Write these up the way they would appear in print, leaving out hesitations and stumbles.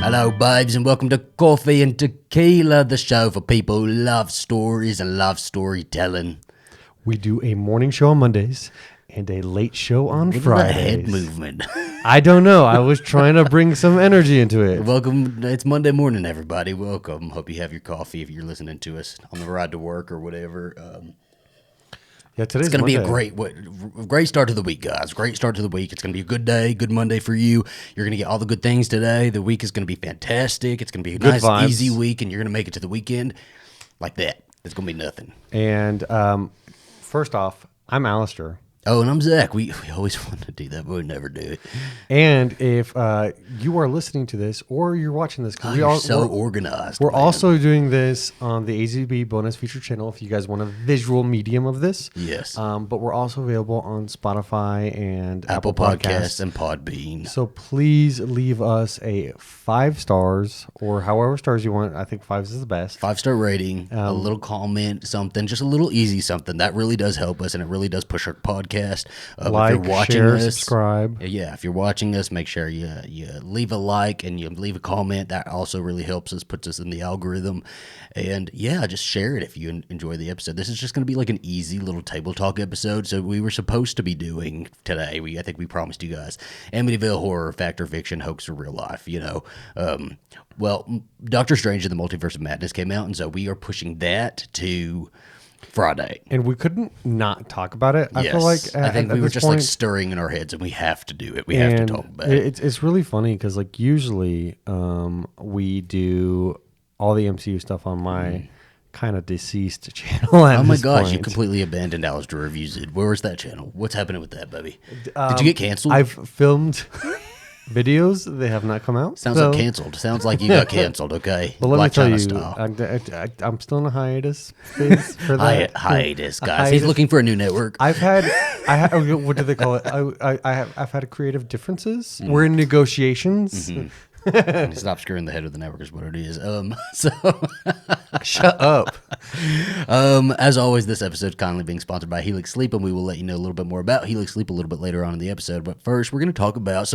Hello, babes, and welcome to Coffee and Tequila, the show for people who love stories and love storytelling. We do a morning show on Mondays and a late show on Fridays. The head movement. I don't know. I was trying to bring some energy into it. Welcome. It's Monday morning, everybody. Welcome. Hope you have your coffee if you're listening to us on the ride to work or whatever. Yeah, today's It's going to be a Monday. great start to the week, guys. Great start to the week. It's going to be a good day, good Monday for you. You're going to get all the good things today. The week is going to be fantastic. It's going to be a Good nice, vibes. easy week, and you're going to make it to the weekend like that. It's going to be nothing. And first off, I'm Alastair. Oh, and I'm Zach. We always want to do that, but we never do it. And if you are listening to this or you're watching this, because You're so organized. we're man. also doing this on the AZB bonus feature channel if you guys want a visual medium of this. Yes. But we're also available on Spotify and Apple Podcasts and Podbean. So please leave us a 5 stars or however stars you want. I think 5 is the best. 5-star rating, a little comment, something, just a little easy something. That really does help us, and it really does push our podcast. Like, if you're watching share, us, subscribe. Yeah, if you're watching us, make sure you leave a like and you leave a comment. That also really helps us, puts us in the algorithm. And yeah, just share it if you enjoy the episode. This is just going to be like an easy little table talk episode. So we were supposed to be doing today. I think we promised you guys Amityville horror, fact or fiction, hoax or real life. Well, Doctor Strange and the Multiverse of Madness came out, and so we are pushing that to Friday. And we couldn't not talk about it. I feel like I think we were just point, like stirring in our heads, and we have to do it. We have to talk about it. It's really funny because like usually we do all the MCU stuff on my kind of deceased channel. Oh my gosh, you completely abandoned Alastair Reviews. Where was that channel? What's happening with that, baby? Did you get canceled? I've filmed videos. They have not come out. Sounds like canceled. Sounds like you got canceled, okay? But let Black me tell China you, style. I'm still in a hiatus phase for that. Hiatus, guys. Hiatus. He's looking for a new network. I've had what do they call it? I've had creative differences. We're in negotiations. Stop screwing the head of the network is what it is. So Shut up. as always, this episode is kindly being sponsored by Helix Sleep, and we will let you know a little bit more about Helix Sleep a little bit later on in the episode. But first, we're going to talk about,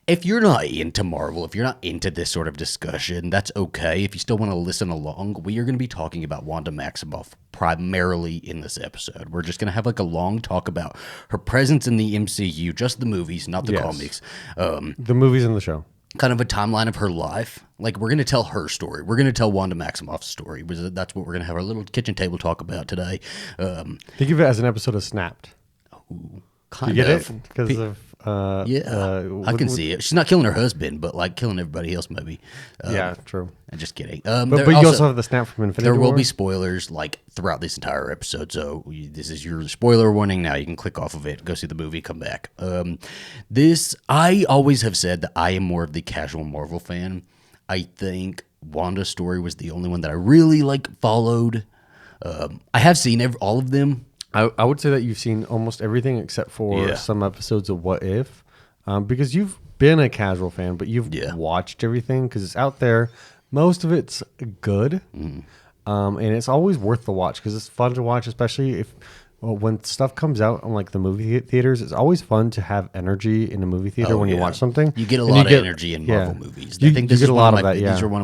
if you're not into Marvel, if you're not into this sort of discussion, that's okay. If you still want to listen along, we are going to be talking about Wanda Maximoff primarily in this episode. We're just going to have like a long talk about her presence in the MCU, just the movies, not the comics. The movies and the show. Kind of a timeline of her life. Like, we're going to tell her story. We're going to tell Wanda Maximoff's story. That's what we're going to have our little kitchen table talk about today. Think of it as an episode of Snapped. Kind You get of. it? Because of I can see it. She's not killing her husband, but like killing everybody else, maybe. Yeah, true. I'm just kidding. But you also have the snap from Infinity There will War. be spoilers like throughout this entire episode, so this is your spoiler warning. Now you can click off of it, go see the movie, come back. I always have said that I am more of the casual Marvel fan. I think Wanda's story was the only one that I really followed. I have seen all of them. I would say that you've seen almost everything except for some episodes of What If, because you've been a casual fan, but you've watched everything because it's out there. Most of it's good, and it's always worth the watch because it's fun to watch, especially when stuff comes out on like the movie theaters. It's always fun to have energy in a movie theater when you watch something. You get a lot of energy in Marvel movies. I think this is one of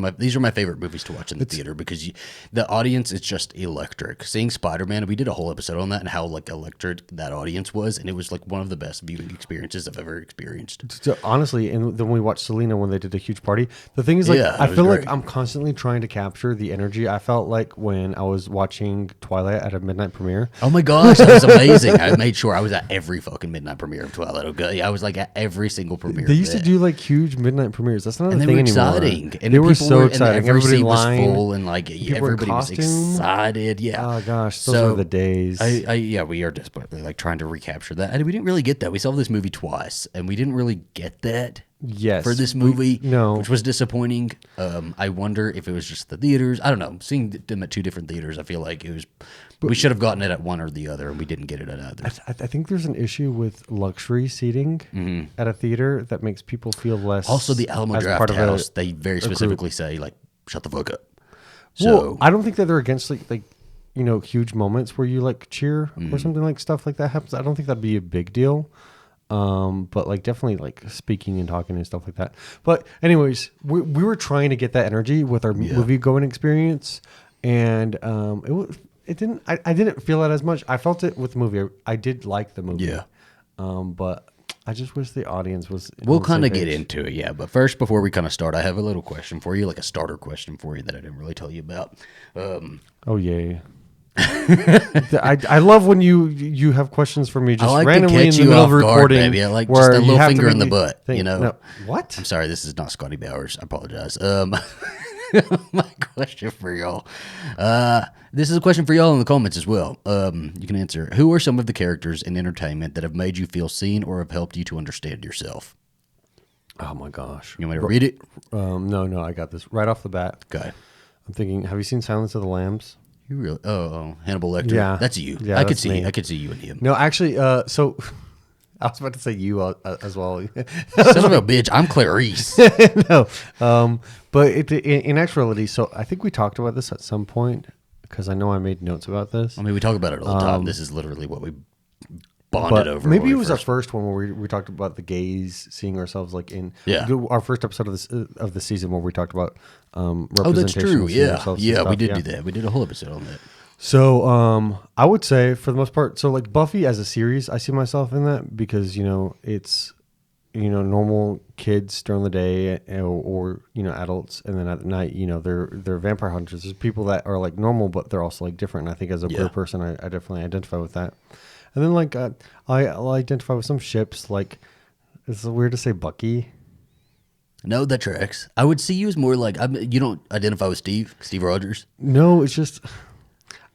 my these are my favorite movies to watch in the theater because the audience is just electric. Seeing Spider-Man, we did a whole episode on that and how electric that audience was, and it was one of the best viewing experiences I've ever experienced. So honestly, and then we watched Selena when they did a huge party. The thing is, I feel like I'm constantly trying to capture the energy I felt like when I was watching Twilight at a midnight premiere. Oh my gosh, that was amazing. I made sure I was at every fucking midnight premiere of Twilight. Okay, I was at every single premiere. They used to do huge midnight premieres. That's not a thing anymore. Exciting. And they were so exciting. Every Everybody seat was lined, full, and everybody was excited. Yeah. Oh gosh, those were the days. We are desperately trying to recapture that, and we didn't really get that. We saw this movie twice, and we didn't really get that. Yes, for this movie, no, which was disappointing. I wonder if it was just the theaters. I don't know. Seeing them at two different theaters, I feel like it was. We should have gotten it at one or the other, and we didn't get it at either. I think there's an issue with luxury seating at a theater that makes people feel less. Also, the Alamo Draft House, they very specifically say shut the fuck up. So I don't think that they're against huge moments where you cheer or something stuff like that happens. I don't think that'd be a big deal. But like definitely like speaking and talking and stuff like that. But anyways, we were trying to get that energy with our movie going experience, and it didn't. I didn't feel it as much. I felt it with the movie. I did like the movie. Yeah. But I just wish the audience was. We'll kind of get into it, yeah. But first, before we kind of start, I have a little question for you, like a starter question for you that I didn't really tell you about. Oh yay! I love when you have questions for me just I like randomly to catch in the you middle off of recording. guard, baby. I like just a little finger in the butt. Think, you know. No, what? I'm sorry, this is not Scotty Bowers. I apologize. My question for y'all. This is a question for y'all in the comments as well. You can answer. Who are some of the characters in entertainment that have made you feel seen or have helped you to understand yourself? Oh my gosh! You want me to read it? No, I got this right off the bat. Okay. I'm thinking. Have you seen Silence of the Lambs? You really? Oh, Hannibal Lecter. Yeah, that's you. Yeah, I could see you and him. No, actually, so I was about to say you as well. Son of a bitch, I'm Clarice. No, but in actuality, so I think we talked about this at some point because I know I made notes about this. I mean, we talk about it all the time. This is literally what we bonded over. Maybe it was our first one where we talked about the gays seeing ourselves like in our first episode of the season where we talked about representation. Oh, that's true. Yeah, we did do that. We did a whole episode on that. So I would say for the most part, so like Buffy as a series, I see myself in that because it's normal kids during the day or adults, and then at night they're vampire hunters. There's people that are like normal, but they're also like different. And I think as a queer person, I definitely identify with that. And then like I'll identify with some ships. Like it's weird to say Bucky. No, that tracks. I would see you as more like you don't identify with Steve Rogers. No, it's just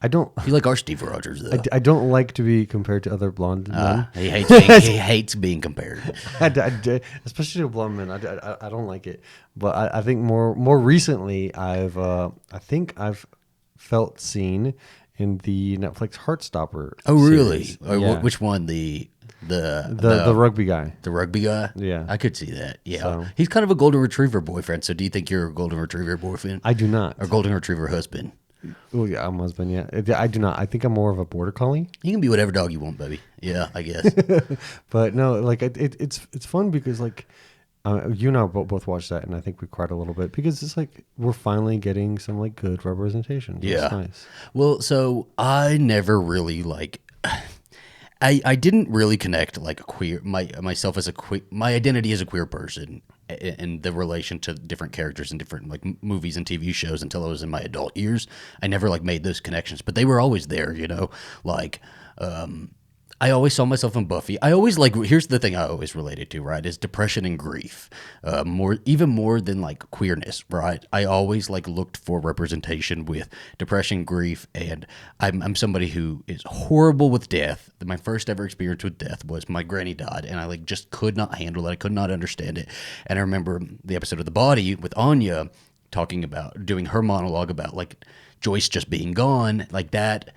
I don't. You like our Steve Rogers though. I don't like to be compared to other blonde men. He hates being compared. Especially to blonde men. I don't like it. But I think more recently I've felt seen in the Netflix Heartstopper. Oh really? Series. Which one? The rugby guy. The rugby guy? Yeah. I could see that. Yeah. So. He's kind of a golden retriever boyfriend. So do you think you're a golden retriever boyfriend? I do not. Or golden retriever husband? Oh yeah, I'm a husband. Yeah, I do not. I think I'm more of a border collie. You can be whatever dog you want, baby. Yeah, I guess. But no, like it's fun because like you and I both watched that, and I think we cried a little bit because it's like we're finally getting some like good representation. Yeah, it's nice. Well, so I never really like. I didn't really connect like a queer myself as a queer, my identity as a queer person and the relation to different characters in different like movies and TV shows until I was in my adult years. I never like made those connections, but they were always there, like I always saw myself in Buffy. I always here's the thing I always related to, right, is depression and grief, even more than like queerness, right? I always like looked for representation with depression, grief, and I'm somebody who is horrible with death. My first ever experience with death was my granny died, and I like just could not handle it. I could not understand it. And I remember the episode of The Body with Anya doing her monologue about like Joyce just being gone, like that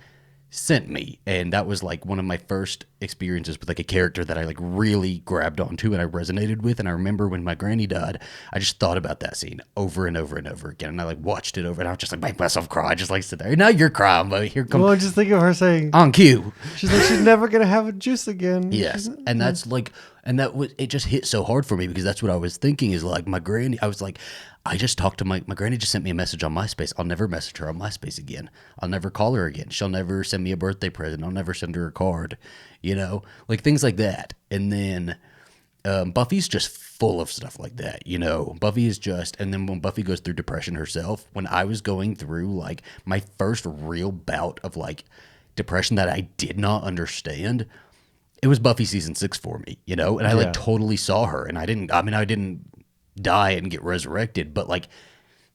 sent me, and that was like one of my first experiences with like a character that I like really grabbed onto and I resonated with. And I remember when my granny died, I just thought about that scene over and over and over again, and I like watched it over, and I was just like make myself cry. I just like sit there. Now you're crying, buddy. Here comes. Well, I just think of her saying on cue. She's like she's never gonna have a juice again. Yes, and that's like, and that was it. Just hit so hard for me because that's what I was thinking is like my granny. I was like, I just talked to my granny just sent me a message on MySpace. I'll never message her on MySpace again. I'll never call her again. She'll never send me a birthday present. I'll never send her a card, like things like that. And then Buffy's just full of stuff like that, Buffy is just, and then when Buffy goes through depression herself, when I was going through like my first real bout of like depression that I did not understand, it was Buffy season 6 for me, and I like totally saw her, and I didn't die and get resurrected, but like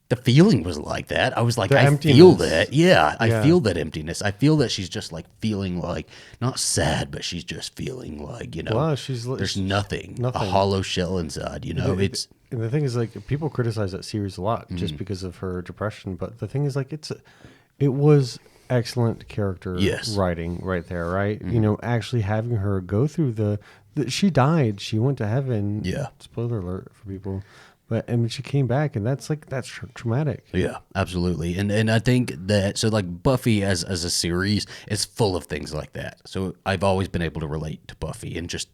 the feeling was like that. I was like, I feel that. Yeah, I feel that emptiness. I feel that she's just like feeling like not sad, but she's just feeling like, wow, there's nothing, a hollow shell inside, it's. And the thing is like people criticize that series a lot just because of her depression, but the thing is like it was excellent character writing right there, right? Actually having her go through she died, she went to heaven. Yeah. Spoiler alert for people. But she came back, and that's traumatic. Yeah, absolutely. And I think that so like Buffy as a series is full of things like that. So I've always been able to relate to Buffy and just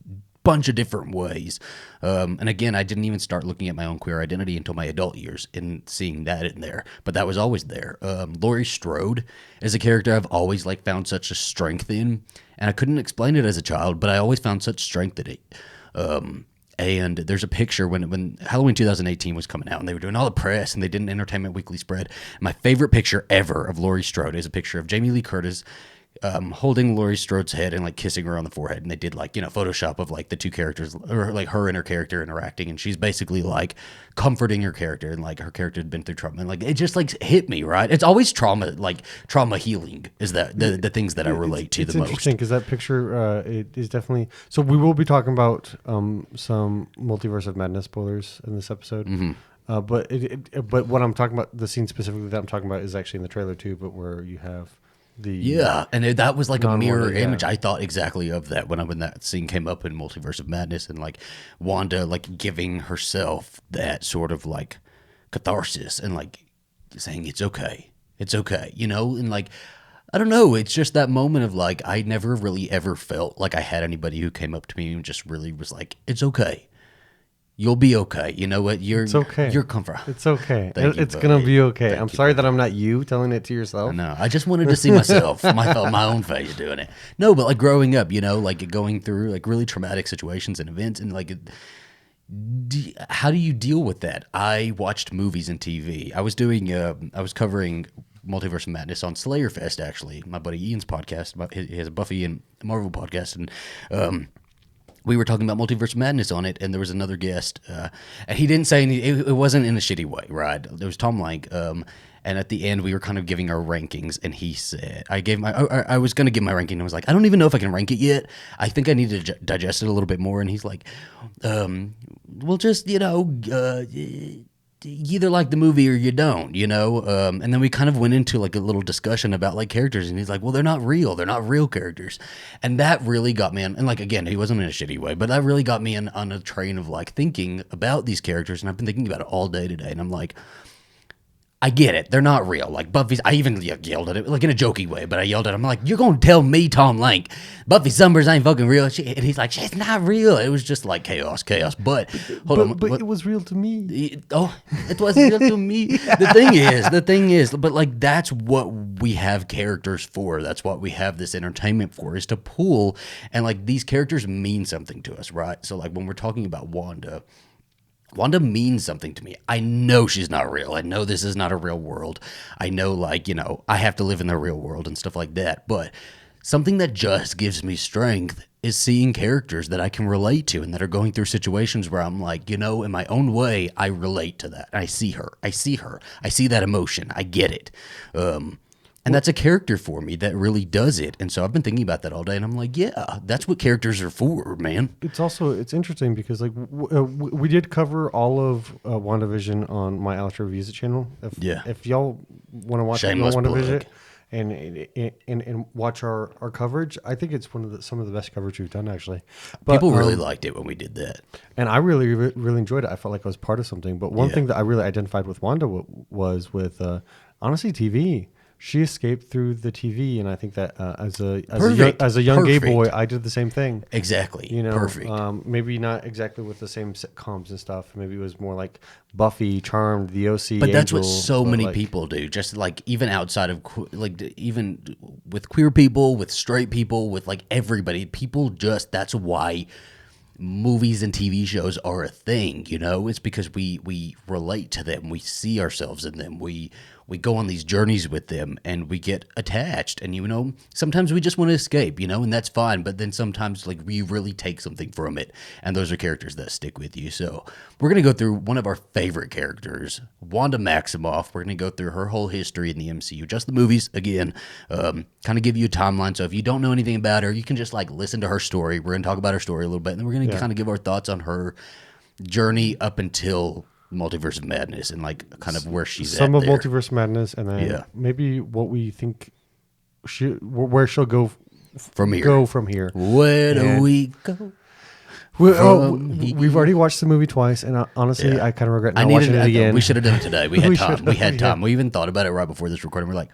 bunch of different ways. And again, I didn't even start looking at my own queer identity until my adult years and seeing that in there. But that was always there. Laurie Strode is a character I've always like found such a strength in, and I couldn't explain it as a child, but I always found such strength in it. And there's a picture when Halloween 2018 was coming out and they were doing all the press and they did an Entertainment Weekly spread. My favorite picture ever of Laurie Strode is a picture of Jamie Lee Curtis holding Laurie Strode's head and like kissing her on the forehead. And they did like, Photoshop of like the two characters, or like her and her character interacting. And she's basically like comforting her character, and like her character had been through trauma. And like, it just like hit me, right? It's always trauma healing is that the things that I relate to the most. It's interesting because that picture it is definitely, so we will be talking about some Multiverse of Madness spoilers in this episode. Mm-hmm. But what I'm talking about, the scene specifically that I'm talking about is actually in the trailer too, but where you have that was like a mirror image. I thought exactly of that when that scene came up in Multiverse of Madness, and like Wanda like giving herself that sort of like catharsis and like saying it's okay, and like I don't know, it's just that moment of like I never really ever felt like I had anybody who came up to me and just really was like, it's okay. You'll be okay. You know what? It's okay. You're comfort. It's okay. It's going to be okay. I'm sorry that I'm not you telling it to yourself. No, I just wanted to see myself, my own face doing it. No, but like growing up, like going through like really traumatic situations and events, and like, how do you deal with that? I watched movies and TV. I was covering Multiverse of Madness on Slayer Fest, actually. My buddy Ian's podcast. He has a Buffy and Marvel podcast, and we were talking about Multiverse of Madness on it, and there was another guest, and he didn't say anything. It wasn't in a shitty way, right? There was Tom Lank, and at the end, we were kind of giving our rankings, and he said, I was going to give my ranking, and I was like, I don't even know if I can rank it yet. I think I need to digest it a little bit more, and he's like, well, just, you either like the movie or you don't, and then we kind of went into like a little discussion about like characters, and he's like, well, they're not real characters, and that really got me on. And like, again, he wasn't in a shitty way, but that really got me on a train of like thinking about these characters, and I've been thinking about it all day today, and I'm like, I get it. They're not real. Like Buffy's, I even yelled at it, like in a jokey way, but I yelled at him, like, you're going to tell me, Tom Lank, Buffy Summers ain't fucking real? And he's like, she's not real. It was just like chaos. But hold on. But it was real to me. It was real to me. The thing is, but like, that's what we have characters for. That's what we have this entertainment for, is to pull. And like, these characters mean something to us, right? So like, when we're talking about Wanda means something to me. I know she's not real. I know this is not a real world. I know, like, I have to live in the real world and stuff like that. But something that just gives me strength is seeing characters that I can relate to and that are going through situations where I'm like, in my own way, I relate to that. I see her. I see that emotion. I get it. And that's a character for me that really does it. And so I've been thinking about that all day, and I'm like, yeah, that's what characters are for, man. It's interesting because like we did cover all of WandaVision on my Alastair Reviews channel. If y'all want to watch WandaVision and watch our coverage, I think it's some of the best coverage we've done, actually. But, people really liked it when we did that. And I really, really enjoyed it. I felt like I was part of something. But one thing that I really identified with Wanda was with, honestly, TV. She escaped through the TV, and I think that as a young gay boy, I did the same thing. Exactly. Perfect. Maybe not exactly with the same sitcoms and stuff. Maybe it was more like Buffy, Charmed, The OC. But that's what so many people do. Just like even outside of even with queer people, with straight people, with like everybody, that's why movies and TV shows are a thing. It's because we relate to them. We see ourselves in them. We go on these journeys with them, and we get attached, and sometimes we just want to escape, and that's fine, but then sometimes like we really take something from it, and those are characters that stick with you. So we're going to go through one of our favorite characters, Wanda Maximoff. We're going to go through her whole history in the MCU, just the movies, again, kind of give you a timeline, so if you don't know anything about her, you can just like listen to her story. We're going to talk about her story a little bit, and then we're going to kind of give our thoughts on her journey up until Multiverse of Madness and like kind of where she's some at of there. Multiverse of Madness, and then maybe what we think where she'll go from here. Where do we go? We've already watched the movie twice, and honestly, I kind of regret not watching it again. We should have done it today. We had time. We had time. We even thought about it right before this recording. We're like,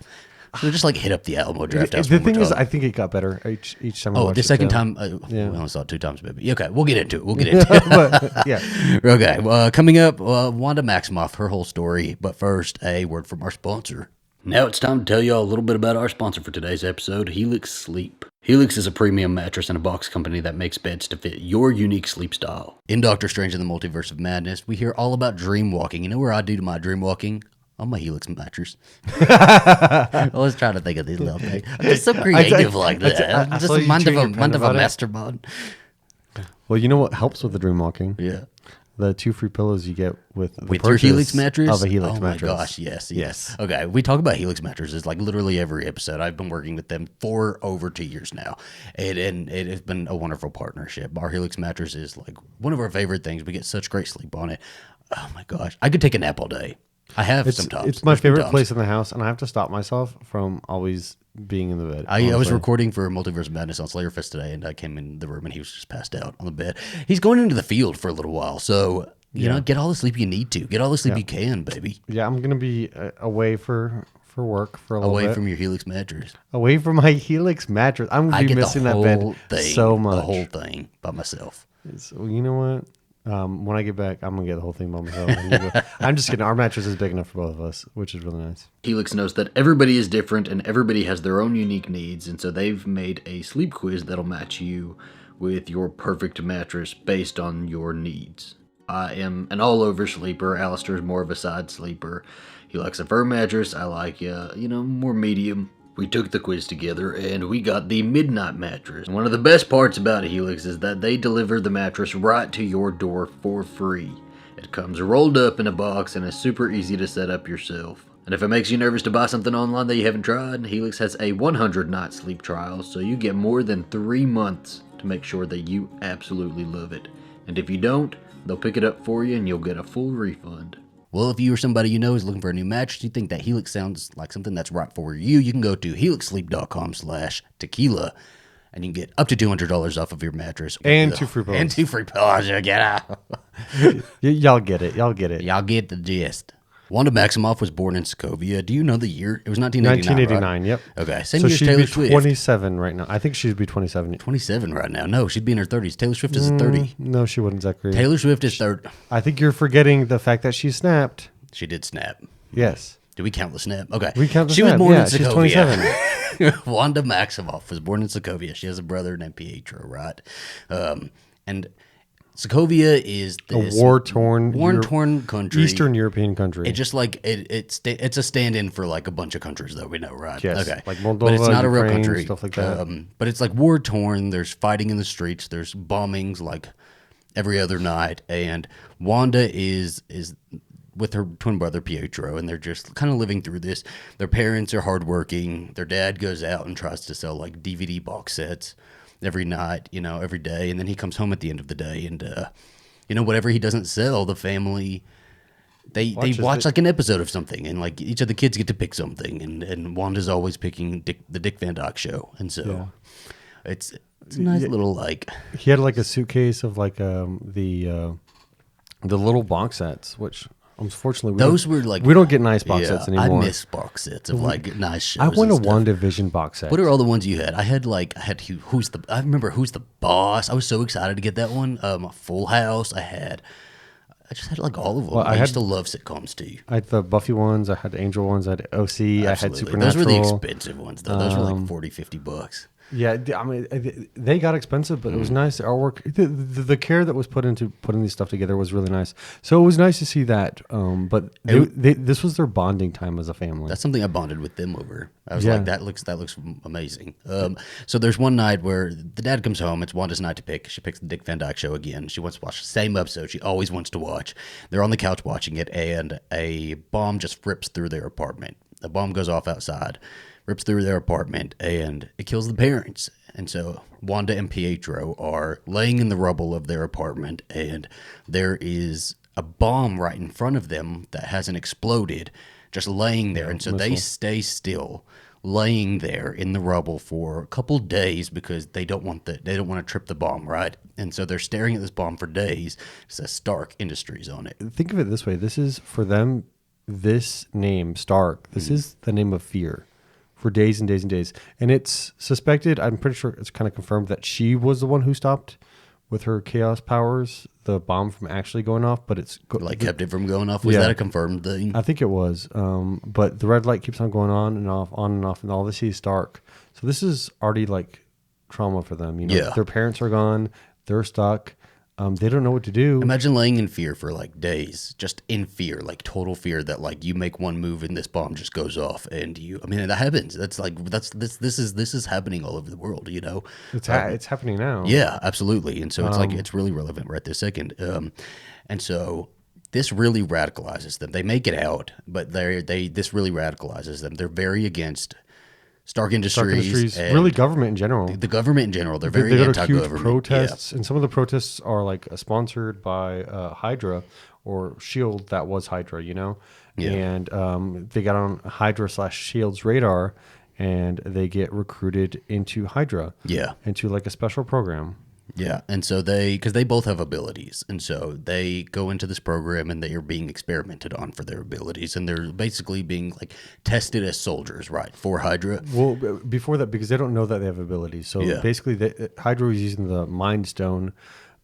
So just like hit up the Alamo Draft House. The thing is, I think it got better each time. Oh, the second time, we only saw it 2 times, maybe. Okay, we'll get into it. But, yeah. Okay, coming up, Wanda Maximoff, her whole story. But first, a word from our sponsor. Now it's time to tell you all a little bit about our sponsor for today's episode, Helix Sleep. Helix is a premium mattress and a box company that makes beds to fit your unique sleep style. In Doctor Strange and the Multiverse of Madness, we hear all about dream walking. You know where I do my dream walking? On my Helix mattress. I was trying to think of these little things. I'm just so creative like that. I'm just mind of a mastermind. Well, you know what helps with the dream walking? Yeah. The 2 free pillows you get with your Helix mattress? Of a Helix mattress. Oh my gosh, yes. Okay, we talk about Helix mattresses like literally every episode. I've been working with them for over 2 years now, and it has been a wonderful partnership. Our Helix mattress is like one of our favorite things. We get such great sleep on it. Oh my gosh, I could take a nap all day. I have sometimes. It's my favorite place in the house, and I have to stop myself from always being in the bed. I was recording for Multiverse of Madness on Slayerfest today, and I came in the room, and he was just passed out on the bed. He's going into the field for a little while, so you know, get all the sleep you need to. Get all the sleep you can, baby. Yeah, I'm gonna be away for work for a little bit. Away from your Helix mattress. Away from my Helix mattress. I'm gonna be missing that bed so much. The whole thing by myself. So, you know what? When I get back, I'm going to get the whole thing by myself. I'm just kidding. Our mattress is big enough for both of us, which is really nice. Helix knows that everybody is different and everybody has their own unique needs, and so they've made a sleep quiz that'll match you with your perfect mattress based on your needs. I am an all-over sleeper. Alastair is more of a side sleeper. He likes a firm mattress. I like, more medium. We took the quiz together, and we got the Midnight Mattress. One of the best parts about Helix is that they deliver the mattress right to your door for free. It comes rolled up in a box and is super easy to set up yourself. And if it makes you nervous to buy something online that you haven't tried, Helix has a 100-night sleep trial, so you get more than 3 months to make sure that you absolutely love it. And if you don't, they'll pick it up for you and you'll get a full refund. Well, if you or somebody you know is looking for a new mattress, you think that Helix sounds like something that's right for you, you can go to helixsleep.com/tequila, and you can get up to $200 off of your mattress. And 2 free pillows. And 2 free pillows. Get out. Y'all get it. Y'all get it. Y'all get the gist. Wanda Maximoff was born in Sokovia. Do you know the year? It was 1989, 1989, right? Yep. Okay, same year as Taylor Swift. 27 right now. I think she'd be 27. 27 right now. No, she'd be in her 30s. Taylor Swift is 30. No, she wouldn't, Zachary. Taylor Swift is 30. I think you're forgetting the fact that she snapped. She did snap. Yes. Do we count the snap? Okay. We count the she snap. Was born in she's Sokovia. 27. Wanda Maximoff was born in Sokovia. She has a brother named Pietro, right? And Sokovia is this a war-torn country, Eastern European country. It just like it's a stand-in for like a bunch of countries that we know, right? Yes, okay, like Moldova, but it's not Ukraine, a real country, stuff like that. But it's like war-torn. There's fighting in the streets. There's bombings like every other night, and Wanda is with her twin brother Pietro, and they're just kind of living through this. Their parents are hardworking. Their dad goes out and tries to sell like DVD box sets every night, every day, and then he comes home at the end of the day, and whatever he doesn't sell, the family they watch like an episode of something, and like each of the kids get to pick something, and Wanda's always picking the Dick Van Dyke Show, and so it's a nice little like. He had like a suitcase of like the little box sets, which. Unfortunately, we don't get nice box sets anymore. I miss box sets of like nice shows. I want a WandaVision box set. What are all the ones you had? I remember Who's the Boss. I was so excited to get that one. Full House. I just had like all of them. I used to love sitcoms too. I had the Buffy ones. I had the Angel ones. I had OC. Absolutely. I had Supernatural. Those were the expensive ones though. Those were like $40-$50. Yeah, I mean, they got expensive, but it was nice. The artwork, the care that was put into putting these stuff together was really nice. So it was nice to see that. But this was their bonding time as a family. That's something I bonded with them over. I was like, that looks amazing. So there's one night where the dad comes home. It's Wanda's night to pick. She picks the Dick Van Dyke Show again. She wants to watch the same episode she always wants to watch. They're on the couch watching it, and a bomb just rips through their apartment. The bomb goes off outside. Rips through their apartment, and it kills the parents. And so Wanda and Pietro are laying in the rubble of their apartment, and there is a bomb right in front of them that hasn't exploded, just laying there. And so they stay still, laying there in the rubble for a couple days because they don't want to trip the bomb, right? And so they're staring at this bomb for days. It says Stark Industries on it. Think of it this way: this is for them. This name, Stark. This is the name of fear. for days and days and days. And it's suspected, I'm pretty sure it's kind of confirmed that she was the one who stopped with her chaos powers the bomb from actually going off, but it's kept it from going off. Was that a confirmed thing? I think it was. But the red light keeps on going on and off, and all they see is Stark. So this is already like trauma for them. Their parents are gone. They're stuck. They don't know what to do. Imagine laying in fear for like days, just in fear, like total fear that like you make one move and this bomb just goes off, and that happens. This is happening all over the world. It's happening now. Yeah, absolutely. And so it's it's really relevant right this second. And so this really radicalizes them. They make it out, but this really radicalizes them. They're very against Stark Industries, really government in general. The government in general, they're very they anti-government. Huge protests, and some of the protests are like sponsored by Hydra or Shield. That was Hydra, and they got on Hydra/Shield's radar, and they get recruited into Hydra, into like a special program. Yeah, and so because they both have abilities, and so they go into this program and they are being experimented on for their abilities, and they're basically being like tested as soldiers, right, for Hydra. Well, before that, because they don't know that they have abilities, so basically Hydra was using the Mind Stone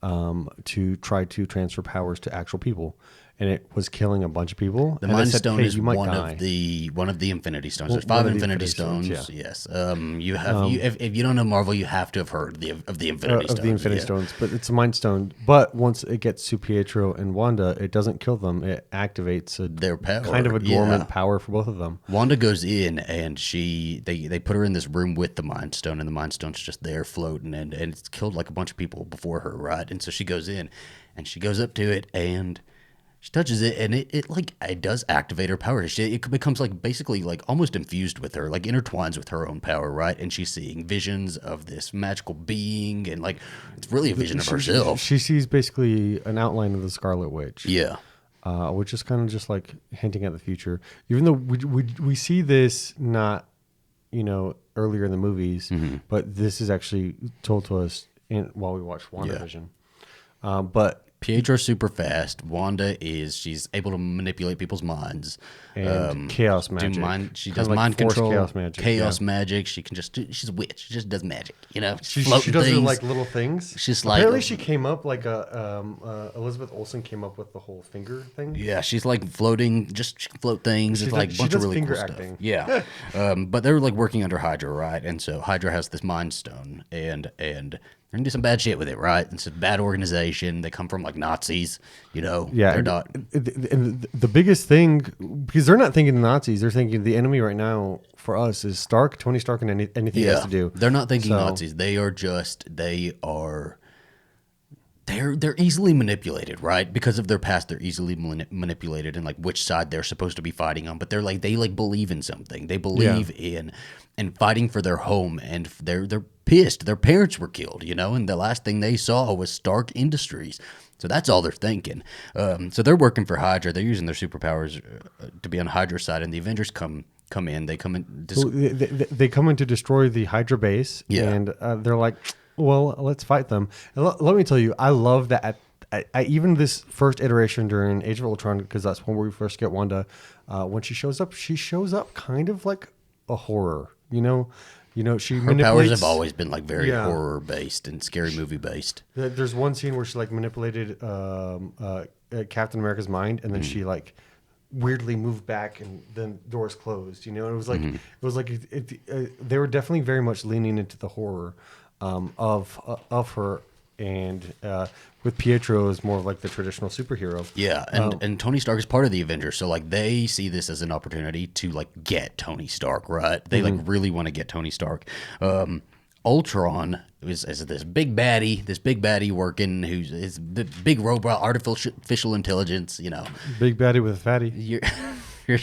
to try to transfer powers to actual people. And it was killing a bunch of people. The Mind Stone is one of the Infinity Stones. There's 5 Infinity Stones. Yes. If you don't know Marvel, you have to have heard of the Infinity Stones. Of the Infinity Stones, but it's a Mind Stone. But once it gets to Pietro and Wanda, it doesn't kill them. It activates their power, kind of a dormant power for both of them. Wanda goes in, and they put her in this room with the Mind Stone, and the Mind Stone's just there floating, and it's killed like a bunch of people before her, right? And so she goes in, and she goes up to it, and she touches it, and it does activate her power. It becomes like basically like almost infused with her, like intertwines with her own power, right? And she's seeing visions of this magical being, and like it's really a vision of herself. She sees basically an outline of the Scarlet Witch. Yeah. Which is kind of just like hinting at the future. Even though we see this not, earlier in the movies, but this is actually told to us while we watch WandaVision. But Pietro's super fast. Wanda she's able to manipulate people's minds. And chaos magic. She does mind control, chaos magic. She can she's a witch. She just does magic. She does it like little things. She's like, apparently she came up like Elizabeth Olsen came up with the whole finger thing. Yeah, she's like floating, she can float things. It's like a bunch of really cool stuff. Yeah. But they're like working under Hydra, right? And so Hydra has this Mind Stone, and they're gonna do some bad shit with it, right? It's a bad organization. They come from like Nazis, Yeah, they're not. And the biggest thing, because they're not thinking the Nazis, they're thinking the enemy right now for us is Tony Stark, and anything he has to do. They're not thinking Nazis. They're easily manipulated, right? Because of their past, they're easily manipulated, and like which side they're supposed to be fighting on. But they believe in something. They believe in fighting for their home, and they're pissed. Their parents were killed, and the last thing they saw was Stark Industries. So that's all they're thinking. So they're working for Hydra. They're using their superpowers to be on Hydra's side, and the Avengers come in. They come in. They come in to destroy the Hydra base, and they're like, well, let's fight them. And let me tell you, I love that. Even this first iteration during Age of Ultron, because that's when we first get Wanda. When she shows up kind of like a horror. Her powers have always been like very horror based and scary movie based. There's one scene where she like manipulated Captain America's mind, and then she like weirdly moved back, and then doors closed. And it was like they were definitely very much leaning into the horror of her, and with Pietro is more of like the traditional superhero. Yeah, and Tony Stark is part of the Avengers, so like they see this as an opportunity to like get Tony Stark, right? They like really want to get Tony Stark. Ultron is this big baddie working, who's the big robot, artificial intelligence, Big baddie with a fatty. Your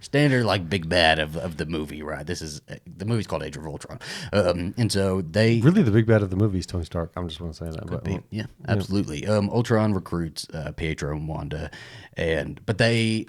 standard like big bad of the movie, right? The movie's called Age of Ultron, and so they really the big bad of the movie is Tony Stark. I'm just want to say that, yeah, absolutely. Ultron recruits Pietro and Wanda, but he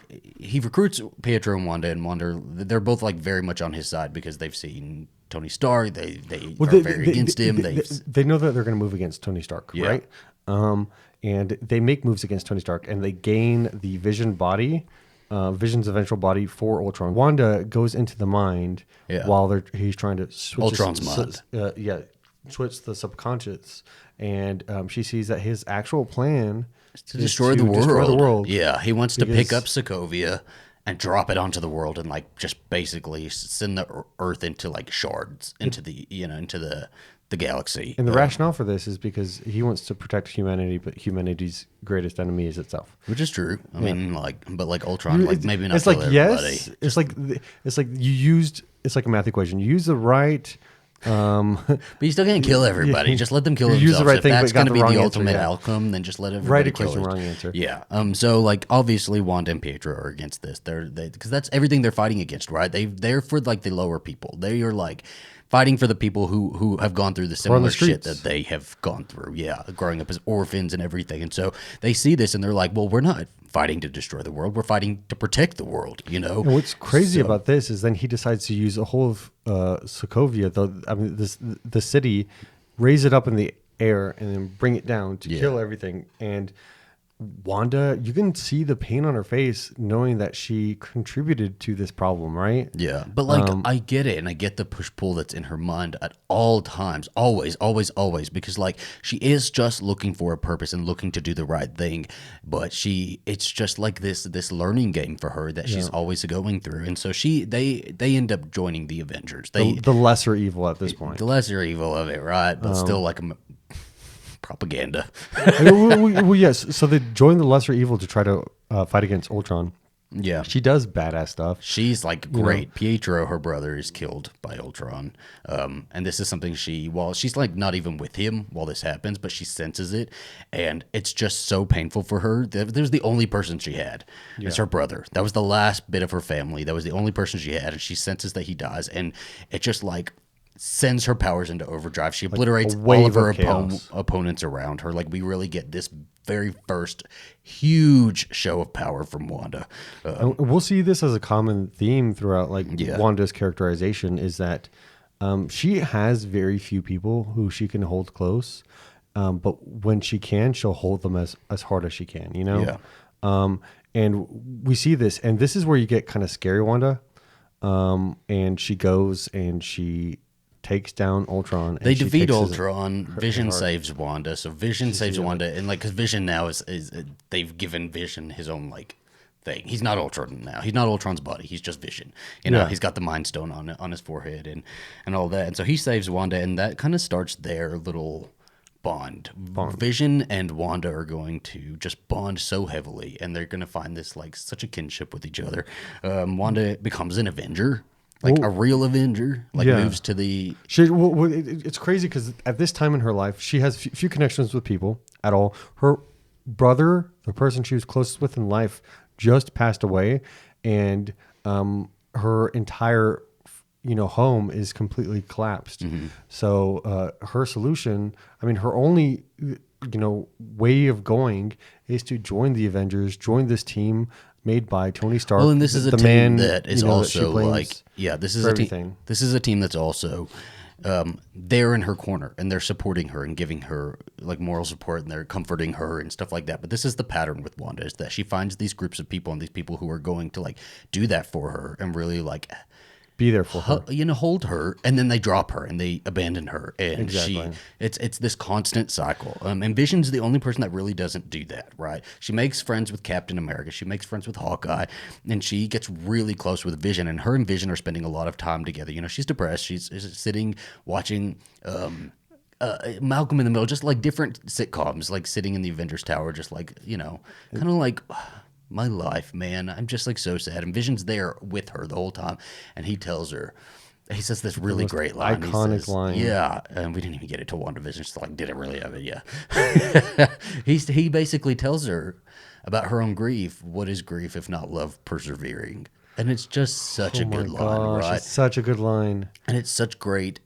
recruits Pietro and Wanda, they're both like very much on his side because they've seen Tony Stark. They are very against him. They know that they're going to move against Tony Stark, right? And they make moves against Tony Stark, and they gain the Vision body Vision's eventual body for Ultron. Wanda goes into the mind while he's trying to switch Ultron's mind. Switch the subconscious, and she sees that his actual plan is to destroy the world. Yeah, he wants to pick up Sokovia and drop it onto the world and like just basically send the Earth into like shards into the into the galaxy. And the rationale for this is because he wants to protect humanity, but humanity's greatest enemy is itself. Which is true. I mean, but Ultron, maybe not. It's kill like everybody. Yes, it's like it's like a math equation. You use the right. But you still can't kill everybody. Just let them kill themselves. Use the right if thing, that's going to to be the ultimate outcome, then just let everybody kill equation, it. wrong answer. Yeah. So like obviously Wanda and Pietro are against this. Because that's everything they're fighting against, right? They're for like the lower people. They are like fighting for the people who have gone through the similar shit that they have gone through. Yeah, growing up as orphans and everything. And so they see this and they're like, well, we're not fighting to destroy the world. We're fighting to protect the world, And what's crazy about this is then he decides to use a whole of Sokovia, the city, raise it up in the air and then bring it down to kill everything. And Wanda, you can see the pain on her face knowing that she contributed to this problem, right? Yeah. But like, I get it. And I get the push-pull that's in her mind at all times. Always, always, always. Because like, she is just looking for a purpose and looking to do the right thing. But it's just like this learning game for her that she's always going through. And so they end up joining the Avengers. The lesser evil at this point. The lesser evil of it, right? But still like propaganda. Well, yes. So they join the lesser evil to try to fight against Ultron. Yeah. She does badass stuff. She's like great. Pietro, her brother, is killed by Ultron. And this is something while she's like not even with him while this happens, but she senses it. And it's just so painful for her. There's the only person she had. It's her brother. That was the last bit of her family. That was the only person she had. And she senses that he dies. And it just like sends her powers into overdrive. She obliterates all of her opponents around her. Like we really get this very first huge show of power from Wanda. We'll see this as a common theme throughout Wanda's characterization is that she has very few people who she can hold close. But when she can, she'll hold them as hard as she can, Yeah. And we see this, and this is where you get kind of scary Wanda. And she goes and she takes down Ultron. And they defeat Ultron. Vision saves Wanda. So Vision saves Wanda, and like because Vision now is they've given Vision his own like thing. He's not Ultron now. He's not Ultron's body. He's just Vision. He's got the Mind Stone on his forehead and all that. And so he saves Wanda, and that kind of starts their little bond. Vision and Wanda are going to just bond so heavily, and they're going to find this like such a kinship with each other. Wanda becomes an Avenger. A real Avenger, moves to the... It's crazy because at this time in her life, she has few connections with people at all. Her brother, the person she was closest with in life, just passed away, and her entire home is completely collapsed. Mm-hmm. So her solution, her only way of going is to join the Avengers, join this team made by Tony Stark. Well, and this is a team that is also this is a team. This is a team that's also they're in her corner and they're supporting her and giving her like moral support and they're comforting her and stuff like that. But this is the pattern with Wanda is that she finds these groups of people and these people who are going to like do that for her and really like be there for her, hold her, and then they drop her and they abandon her, and it's this constant cycle. And Vision's the only person that really doesn't do that, right? She makes friends with Captain America, she makes friends with Hawkeye, and she gets really close with Vision. And her and Vision are spending a lot of time together. She's depressed. She's sitting watching Malcolm in the Middle, just like different sitcoms, like sitting in the Avengers Tower, just like kind of like. My life, man. I'm just like so sad. And Vision's there with her the whole time. And he tells her, he says this really great line. Iconic line. Yeah. And we didn't even get it to WandaVision. She's like, did it really have it? Yeah. He basically tells her about her own grief. What is grief if not love persevering? And it's just such a good line, right? It's such a good line. And it's such great.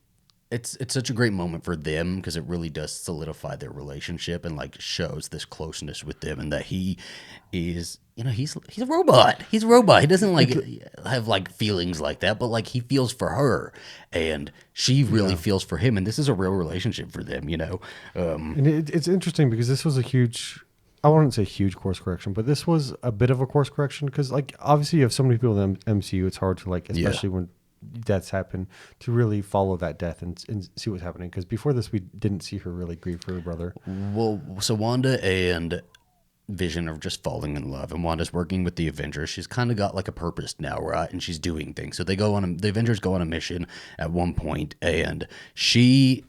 It's such a great moment for them because it really does solidify their relationship and like shows this closeness with them and that he is, he's a robot. He's a robot. He doesn't like have like feelings like that, but like he feels for her and she really feels for him. And this is a real relationship for them, And it's interesting because this was a huge I wouldn't say huge course correction, but this was a bit of a course correction because, like, obviously you have so many people in the MCU. It's hard to, like, especially when deaths happen, to really follow that death and see what's happening. Because before this, we didn't see her really grieve for her brother. Well, so Wanda and Vision are just falling in love, and Wanda's working with the Avengers. She's kind of got like a purpose now, right? And she's doing things. So the Avengers go on a mission at one point, and she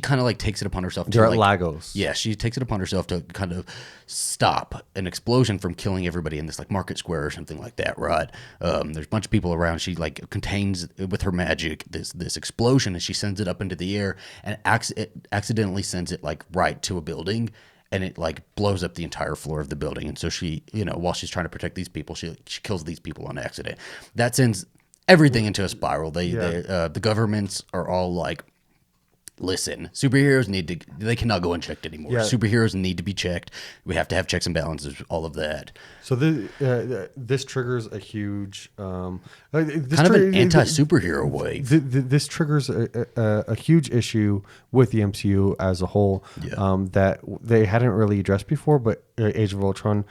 kind of like takes it upon herself They're to at like, Lagos. Yeah, she takes it upon herself to kind of stop an explosion from killing everybody in this like market square or something like that, right? There's a bunch of people around. She like contains with her magic this explosion, and she sends it up into the air, and it accidentally sends it like right to a building, and it like blows up the entire floor of the building. And so she, while she's trying to protect these people, she kills these people on accident. That sends everything into a spiral. The governments are all like, listen, superheroes they cannot go unchecked anymore. Yeah. Superheroes need to be checked. We have to have checks and balances, all of that. So this triggers a huge kind of an anti-superhero wave. This triggers a huge issue with the MCU as a whole that they hadn't really addressed before, but Age of Ultron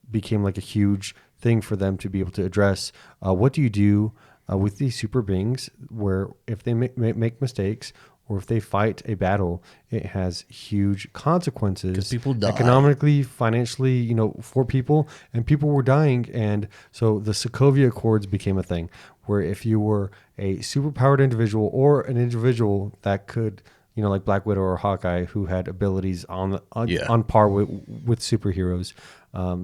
became like a huge thing for them to be able to address. What do you do with these super beings where if they make mistakes, or if they fight a battle, it has huge consequences. Because people die. Economically, financially, for people. And people were dying. And so the Sokovia Accords became a thing where if you were a superpowered individual or an individual that could, like Black Widow or Hawkeye, who had abilities on par with superheroes,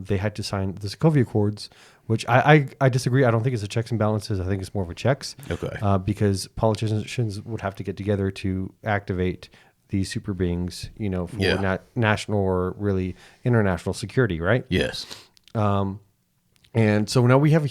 they had to sign the Sokovia Accords, which I disagree. I don't think it's a checks and balances. I think it's more of a checks. Okay. Because politicians would have to get together to activate these super beings, for national or really international security, right? Yes. And so now we have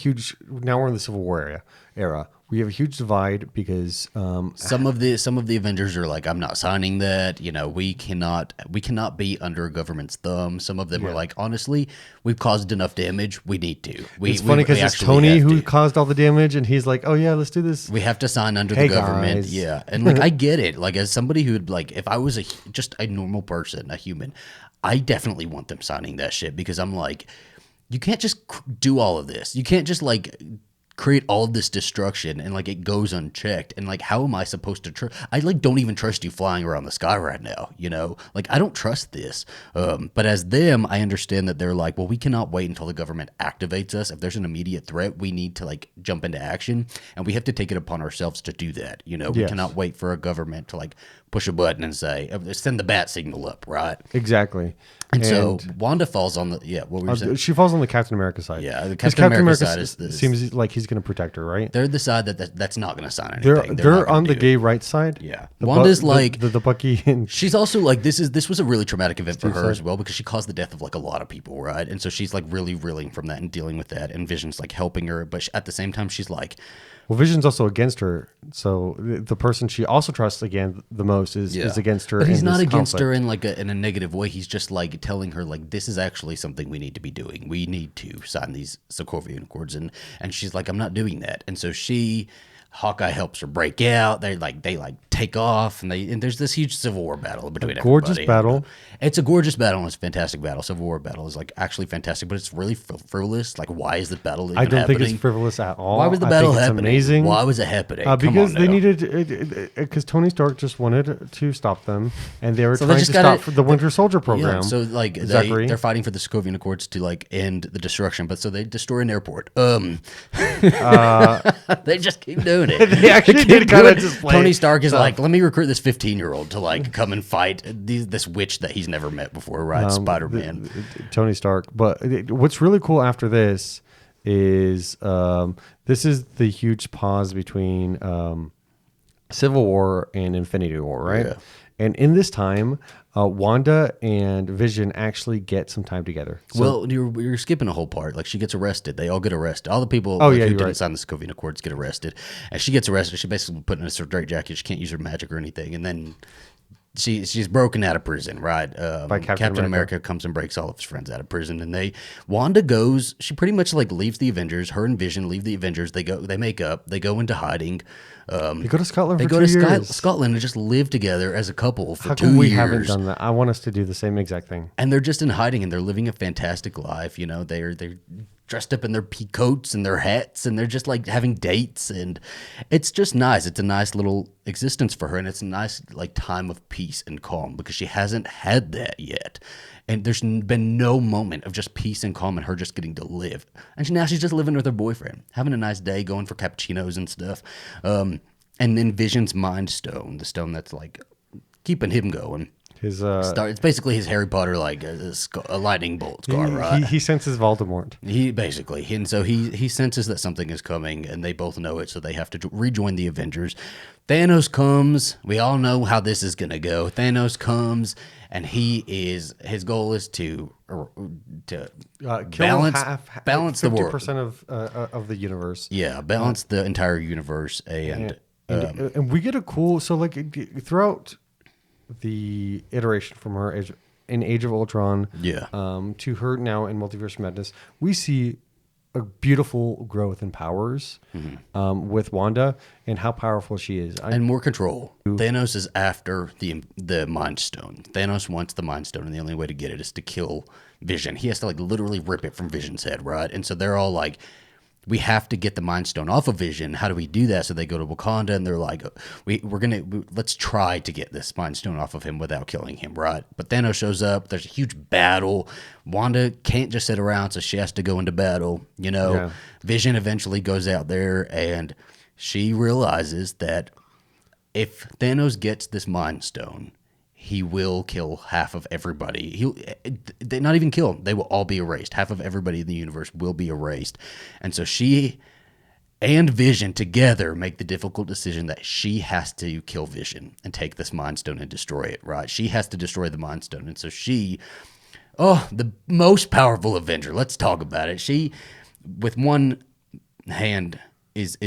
now we're in the Civil War era. We have a huge divide because some of the Avengers are like, I'm not signing that. We cannot be under a government's thumb. Some of them are like, honestly, we've caused enough damage. We need to. It's funny because it's Tony who caused all the damage, and he's like, oh yeah, let's do this. We have to sign under the government. Guys. Yeah, and like I get it. Like as somebody who would like, if I was just a normal person, a human, I definitely want them signing that shit because I'm like, you can't just do all of this. You can't just like create all of this destruction and like it goes unchecked, and like how am I supposed to trust? I like don't even trust you flying around the sky right now, like I don't trust this. But as them, I understand that they're like, well, we cannot wait until the government activates us. If there's an immediate threat, we need to like jump into action, and we have to take it upon ourselves to do that. We cannot wait for a government to like push a button and say, send the bat signal up, right? Exactly. And so Wanda falls on the what were you saying? She falls on the Captain America side. Yeah, the Captain America side is this. Seems like he's going to protect her, right? They're the side that's not going to sign anything. They're on the gay right side. Yeah, Wanda's like the Bucky, and she's also like this was a really traumatic event for her as well because she caused the death of like a lot of people, right? And so she's like really reeling from that and dealing with that, and Vision's like helping her, but at the same time she's like, well, Vision's also against her, so the person she also trusts again the most is against her. But he's not against her in like in a negative way. He's just like telling her like this is actually something we need to be doing. We need to sign these Sokovia Accords, and she's like, I'm not doing that. And so Hawkeye helps her break out. They take off, and there's this huge Civil War battle between gorgeous everybody. Battle. It's a gorgeous battle, and it's a fantastic battle. Civil War battle is like actually fantastic, but it's really frivolous. Like, why is the battle even happening? I don't think it's frivolous at all. Why was the battle happening? Amazing. Why was it happening? Because they needed, because Tony Stark just wanted to stop them, and they were trying to stop the Winter Soldier program. Yeah, so like they're fighting for the Sokovia Accords to like end the destruction, but so they destroy an airport. They just keep doing it. They actually did kind of just play. Tony Stark is like, let me recruit this 15-year-old to like come and fight this witch that he's never met before, right? Spider-Man. Tony Stark. But what's really cool after this is this is the huge pause between Civil War and Infinity War, right? Yeah. And in this time, Wanda and Vision actually get some time together. So, well, you're skipping a whole part. Like, she gets arrested. They all get arrested. All the people who didn't sign the Sokovia Accords get arrested. And she gets arrested. She basically put in a straitjacket. She can't use her magic or anything. And then she's broken out of prison, right? By Captain America comes and breaks all of his friends out of prison, and Wanda goes. She pretty much like leaves the Avengers. Her and Vision leave the Avengers. They make up. They go into hiding. They go to Scotland. They for go 2 to years. Scotland and just live together as a couple for How 2 come years. we haven't done that? I want us to do the same exact thing. And they're just in hiding, and they're living a fantastic life. You know, they're dressed up in their pea coats and their hats, and they're just like having dates, and it's just nice. It's a nice little existence for her, and it's a nice like time of peace and calm because she hasn't had that yet. And there's been no moment of just peace and calm and her just getting to live. And now she's just living with her boyfriend, having a nice day, going for cappuccinos and stuff. And then Vision's Mind Stone, the stone that's like keeping him going. It's basically his Harry Potter like a lightning bolt scar, right? He senses Voldemort. And so he senses that something is coming, and they both know it, so they have to rejoin the Avengers. Thanos comes. We all know how this is gonna go. Thanos comes, and his goal is to balance the world, 50% of the universe. Yeah, balance the entire universe, and we get a cool throughout the iteration from her in Age of Ultron, to her now in Multiverse of Madness, we see a beautiful growth in powers with Wanda and how powerful she is, and more control. Thanos is after the Mind Stone. Thanos wants the Mind Stone, and the only way to get it is to kill Vision. He has to like literally rip it from Vision's head, right? And so they're all like, we have to get the Mind Stone off of Vision. How do we do that? So they go to Wakanda, and they're like, let's try to get this Mind Stone off of him without killing him, right? But Thanos shows up. There's a huge battle. Wanda can't just sit around, so she has to go into battle. You know, Yeah. Vision eventually goes out there, and she realizes that if Thanos gets this Mind Stone, he will kill half of everybody. They not even kill them. They will all be erased. Half of everybody in the universe will be erased. And so she and Vision together make the difficult decision that she has to kill Vision and take this Mind Stone and destroy it, right? She has to destroy the Mind Stone. And so the most powerful Avenger, let's talk about it. She, with one hand, is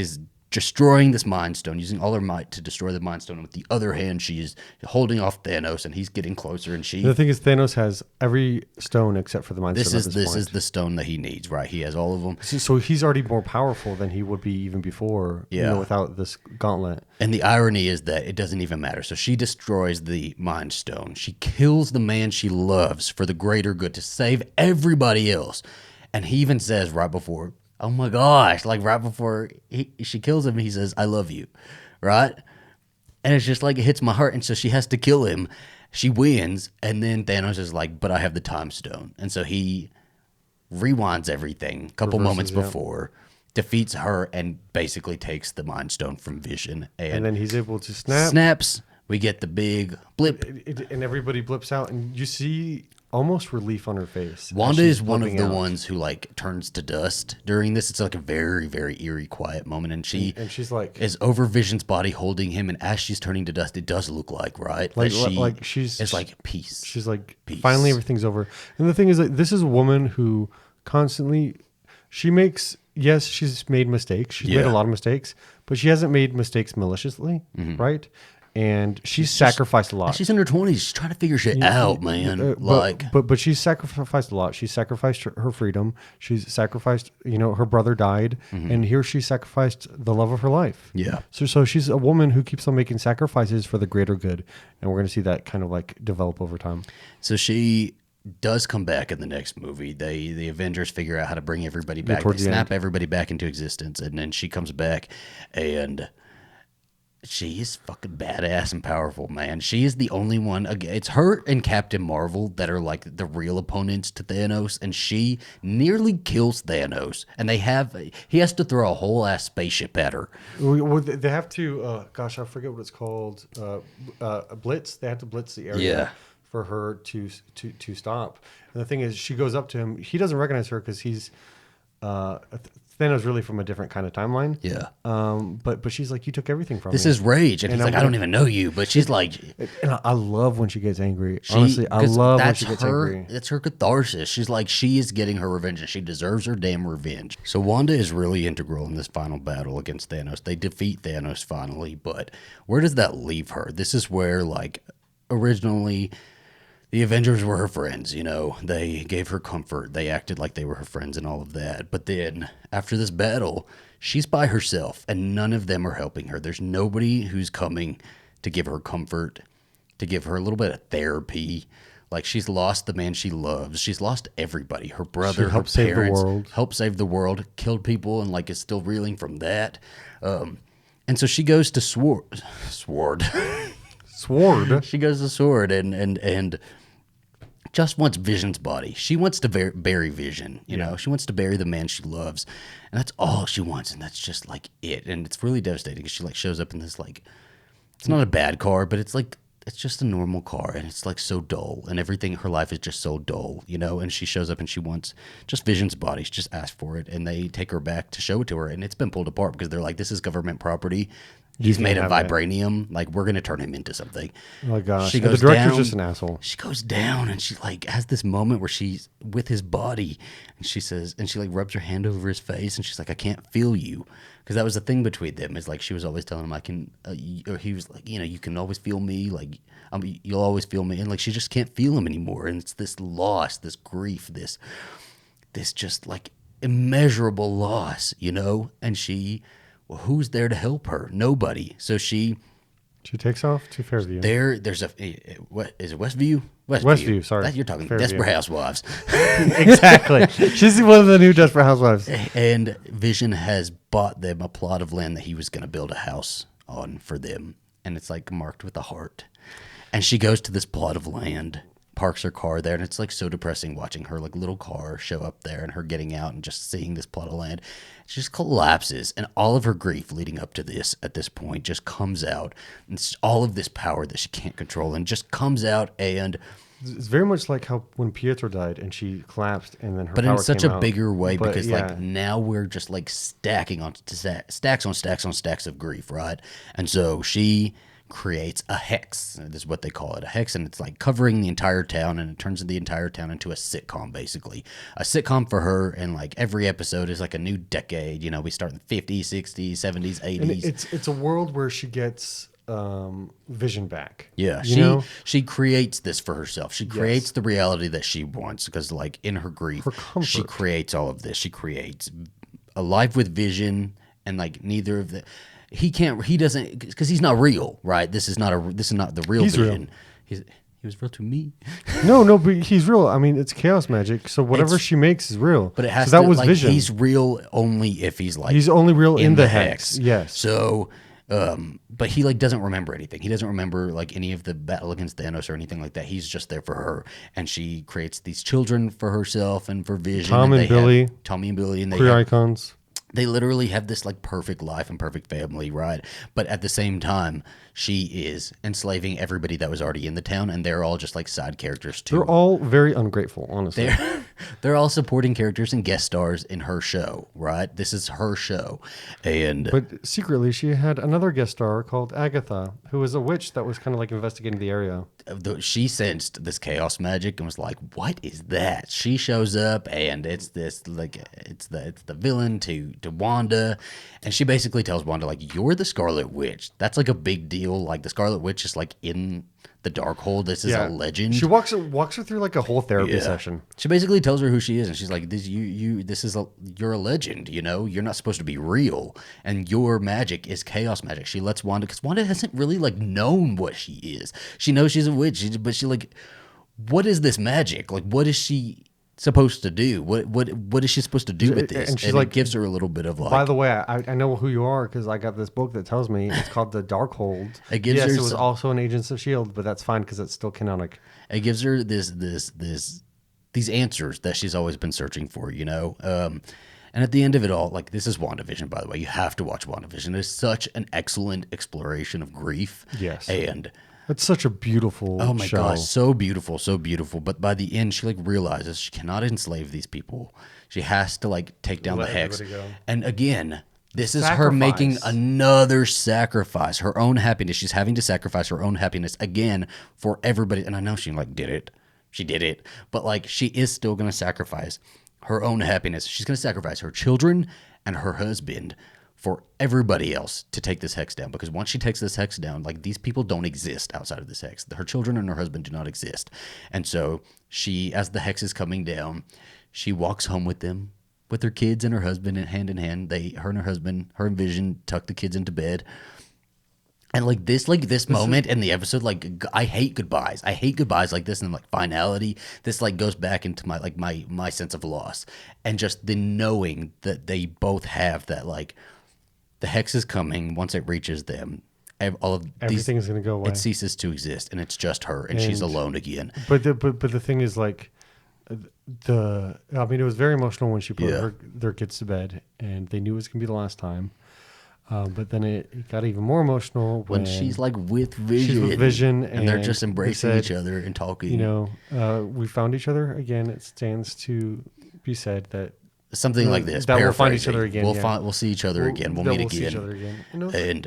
destroying this Mind Stone, using all her might to destroy the Mind Stone. And with the other hand, she is holding off Thanos, and he's getting closer. And the thing is, Thanos has every stone except for the Mind Stone. This is the stone that he needs, right? He has all of them. So he's already more powerful than he would be even before, without this gauntlet. And the irony is that it doesn't even matter. So she destroys the Mind Stone. She kills the man she loves for the greater good, to save everybody else. And he even says right before, oh my gosh, like right before she kills him, he says, I love you, right? And it's just like, it hits my heart. And so she has to kill him. She wins. And then Thanos is like, but I have the Time Stone. And so he rewinds everything a couple moments before, defeats her, and basically takes the Mind Stone from Vision. And then he's able to snap. Snaps. We get the big blip. And everybody blips out. And you see almost relief on her face. Wanda is one of the ones who like turns to dust during this. It's like a very, very eerie, quiet moment, and she's like is over Vision's body, holding him, and as she's turning to dust, it does look like it's like peace. She's like, peace. Finally, everything's over. And the thing is, like, this is a woman who constantly she's made mistakes. She's made a lot of mistakes, but she hasn't made mistakes maliciously, right? And she's sacrificed a lot. She's in her 20s. She's trying to figure shit out, man. But she's sacrificed a lot. She sacrificed her freedom. She's sacrificed, her brother died. And here she sacrificed the love of her life. Yeah. So she's a woman who keeps on making sacrifices for the greater good. And we're going to see that kind of like develop over time. So she does come back in the next movie. The Avengers figure out how to bring everybody back. They snap everybody back into existence. And then she comes back, and she is fucking badass and powerful, man. She is the only one. It's her and Captain Marvel that are like the real opponents to Thanos, and she nearly kills Thanos. And he has to throw a whole ass spaceship at her. Well, they have to. I forget what it's called. Blitz. They have to blitz the area for her to stop. And the thing is, she goes up to him. He doesn't recognize her because he's Thanos really from a different kind of timeline. Yeah. But she's like, you took everything from me. This is rage. And he's like, I don't even know you. But she's like... And I love when she gets angry. Honestly, I love when she gets angry. It's her catharsis. She's like, she is getting her revenge, and she deserves her damn revenge. So Wanda is really integral in this final battle against Thanos. They defeat Thanos finally, but where does that leave her? This is where, like, originally the Avengers were her friends, you know. They gave her comfort. They acted like they were her friends and all of that. But then after this battle, she's by herself and none of them are helping her. There's nobody who's coming to give her comfort, to give her a little bit of therapy. Like, she's lost the man she loves. She's lost everybody. Her brother, her parents, helped save the world, killed people, and like is still reeling from that. And so she goes to Sword. She goes to Sword and just wants Vision's body. She wants to bury Vision, you know. She wants to bury the man she loves, and that's all she wants, and that's just like it. And it's really devastating because she like shows up in this like, it's not a bad car, but it's like, it's just a normal car, and it's like so dull, and everything, her life is just so dull, you know. And she shows up and she wants just Vision's body. She just asked for it, and they take her back to show it to her, and it's been pulled apart because they're like, this is government property. He's made of vibranium. Like, we're going to turn him into something. Oh my gosh. She goes the director's down, just an asshole. She goes down and she like has this moment where she's with his body and she says, and she like rubs her hand over his face and she's like, I can't feel you. Because that was the thing between them, is like she was always telling him, I can, or he was like, you know, you can always feel me. Like, you'll always feel me. And like, she just can't feel him anymore. And it's this loss, this grief, this just like immeasurable loss, you know? And well, who's there to help her? Nobody. So she takes off to Fairview. There's what is it? Westview. Westview. Sorry, you're talking Fairview. Desperate Housewives. Exactly. She's one of the new Desperate Housewives. And Vision has bought them a plot of land that he was going to build a house on for them, and it's like marked with a heart. And she goes to this plot of land, parks her car there, and it's like so depressing watching her like little car show up there and her getting out and just seeing this plot of land. She just collapses, and all of her grief leading up to this at this point just comes out. And it's all of this power that she can't control and just comes out. And it's very much like how when Pietro died and she collapsed and then her but power in such came a out. bigger way, But, because yeah. like now we're just like stacking on stacks on stacks on stacks of grief, right? And so she creates a hex. This is what they call it, a hex, and it's like covering the entire town, and it turns the entire town into a sitcom, basically a sitcom for her. And like every episode is like a new decade, you know. We start in the 50s, 60s, 70s, 80s. And it's a world where she gets Vision back. Yeah, she creates this for herself. She creates the reality that she wants, because like in her grief, she creates all of this. She creates a life with Vision, and like neither of the he doesn't, because he's not real, right? This is not the real Vision. Real. He was real to me. No, but he's real. I mean, it's chaos magic, so whatever she makes is real. But it has so to, that was like, Vision. He's real only if he's like, he's only real in the hex. Yes. So, but he like doesn't remember anything. He doesn't remember like any of the battle against Thanos or anything like that. He's just there for her, and she creates these children for herself and for Vision. Tommy and Billy, and they queer icons. They literally have this like perfect life and perfect family, right? But at the same time, she is enslaving everybody that was already in the town, and they're all just like side characters too. They're all very ungrateful, honestly. They're all supporting characters and guest stars in her show, right? This is her show. But secretly, she had another guest star called Agatha, who was a witch that was kind of like investigating the area. She sensed this chaos magic and was like, "What is that?" She shows up, and it's this like it's the villain to Wanda, and she basically tells Wanda like, "You're the Scarlet Witch." That's like a big deal. Like the Scarlet Witch is like in the Darkhold. This is a legend. She walks her through like a whole therapy session. She basically tells her who she is, and she's like, you're a legend, you know? You're not supposed to be real, and your magic is chaos magic. She lets Wanda, because Wanda hasn't really like known what she is. She knows she's a witch, but she like, what is this magic? Like, what is she supposed to do? What is she supposed to do with this? And she's and like, it gives her a little bit of like, by the way, I know who you are because I got this book that tells me it's called the Darkhold. It gives her it was also an Agents of S.H.I.E.L.D., but that's fine because it's still canonic. It gives her these answers that she's always been searching for, you know? And at the end of it all, like, this is WandaVision, by the way. You have to watch WandaVision. It's such an excellent exploration of grief. Yes. And it's such a beautiful oh my show. gosh, so beautiful, so beautiful. But by the end, she like realizes she cannot enslave these people. She has to like take down the hex. And again, this is her making another sacrifice, her own happiness. She's having to sacrifice her own happiness again for everybody. And I know she like did it. She did it. But like she is still going to sacrifice her own happiness. She's going to sacrifice her children and her husband for everybody else to take this hex down, because once she takes this hex down, like, these people don't exist outside of this hex. Her children and her husband do not exist. And so she, as the hex is coming down, she walks home with them, with her kids and her husband hand in hand. Her and her husband, her and Vision, tuck the kids into bed. And this moment in the episode, like, I hate goodbyes. I hate goodbyes like this, and like finality. This like goes back into my sense of loss, and just the knowing that they both have that, like, the hex is coming. Once it reaches them, everything's going to go away. It ceases to exist, and it's just her, and she's alone again. But the thing is, like, it was very emotional when she put their kids to bed, and they knew it was going to be the last time. But then it got even more emotional when she's like with Vision. She's with Vision, and they're just embracing each other and talking. We found each other again. It stands to be said that something like this. That we'll find each other again. We'll see each other again. We'll meet again. See each other again.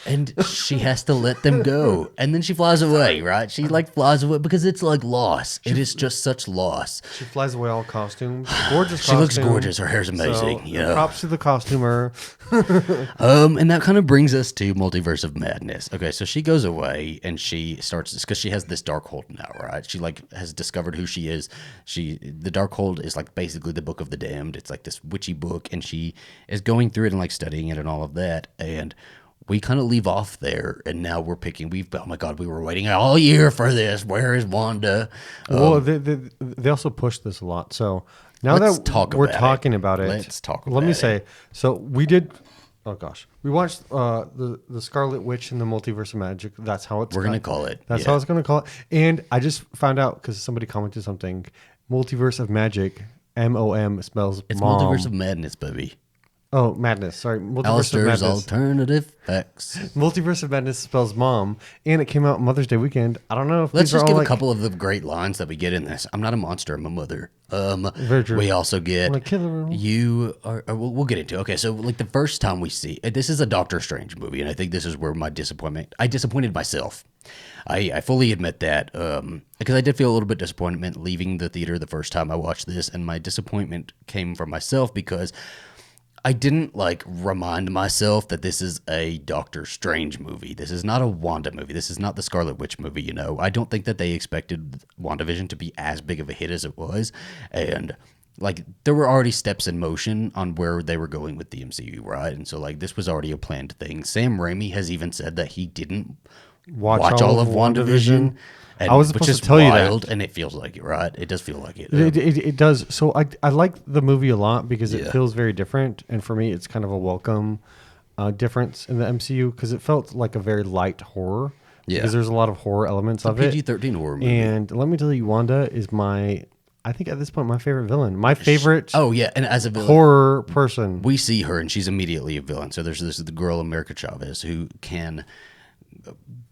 And she has to let them go. And then she flies away, right? She like flies away because it's like loss. It is just such loss. She flies away all costumed. Gorgeous costume. She looks gorgeous. Her hair's amazing. So, props to the costumer. And that kind of brings us to Multiverse of Madness. Okay, so she goes away and she starts, because she has this Darkhold now, right? She like has discovered who she is. The Darkhold is like basically the Book of the Damned. It's like this witchy book, and she is going through it and like studying it and all of that. And we kind of leave off there, and now we're picking. Oh my God, we were waiting all year for this. Where is Wanda? Well, they also pushed this a lot. So now that we're talking about it, let's talk about it. Let me say, so we did. Oh gosh, we watched the Scarlet Witch and the Multiverse of Magic. That's how we're gonna call it. That's how it's gonna call it. And I just found out because somebody commented something. Multiverse of Magic, MOM spells it's mom. Multiverse of Madness, baby. Oh, Madness. Sorry. Multiverse Alastair's of Madness. Alternative X. Multiverse of Madness spells mom, and it came out Mother's Day weekend. I don't know if let's just give a couple of the great lines that we get in this. I'm not a monster. I'm a mother. Very true. We also get you are. We'll get into it. Okay, so like the first time we see this is a Doctor Strange movie, and I think this is where I disappointed myself. I fully admit that because I did feel a little bit disappointment leaving the theater the first time I watched this, and my disappointment came from myself because I didn't like remind myself that this is a Doctor Strange movie. This is not a Wanda movie. This is not the Scarlet Witch movie, I don't think that they expected WandaVision to be as big of a hit as it was. And like there were already steps in motion on where they were going with the MCU, right? And so like this was already a planned thing. Sam Raimi has even said that he didn't watch all of WandaVision. I was supposed to tell you that. And it feels like it, right? It does feel like it. It does. So I like the movie a lot because it feels very different. And for me, it's kind of a welcome difference in the MCU because it felt like a very light horror. Yeah. Because there's a lot of horror elements of it. PG-13 horror movie. And let me tell you, Wanda is I think at this point, my favorite villain. My favorite and as a villain, horror person. We see her and she's immediately a villain. So there's the girl, America Chavez, who can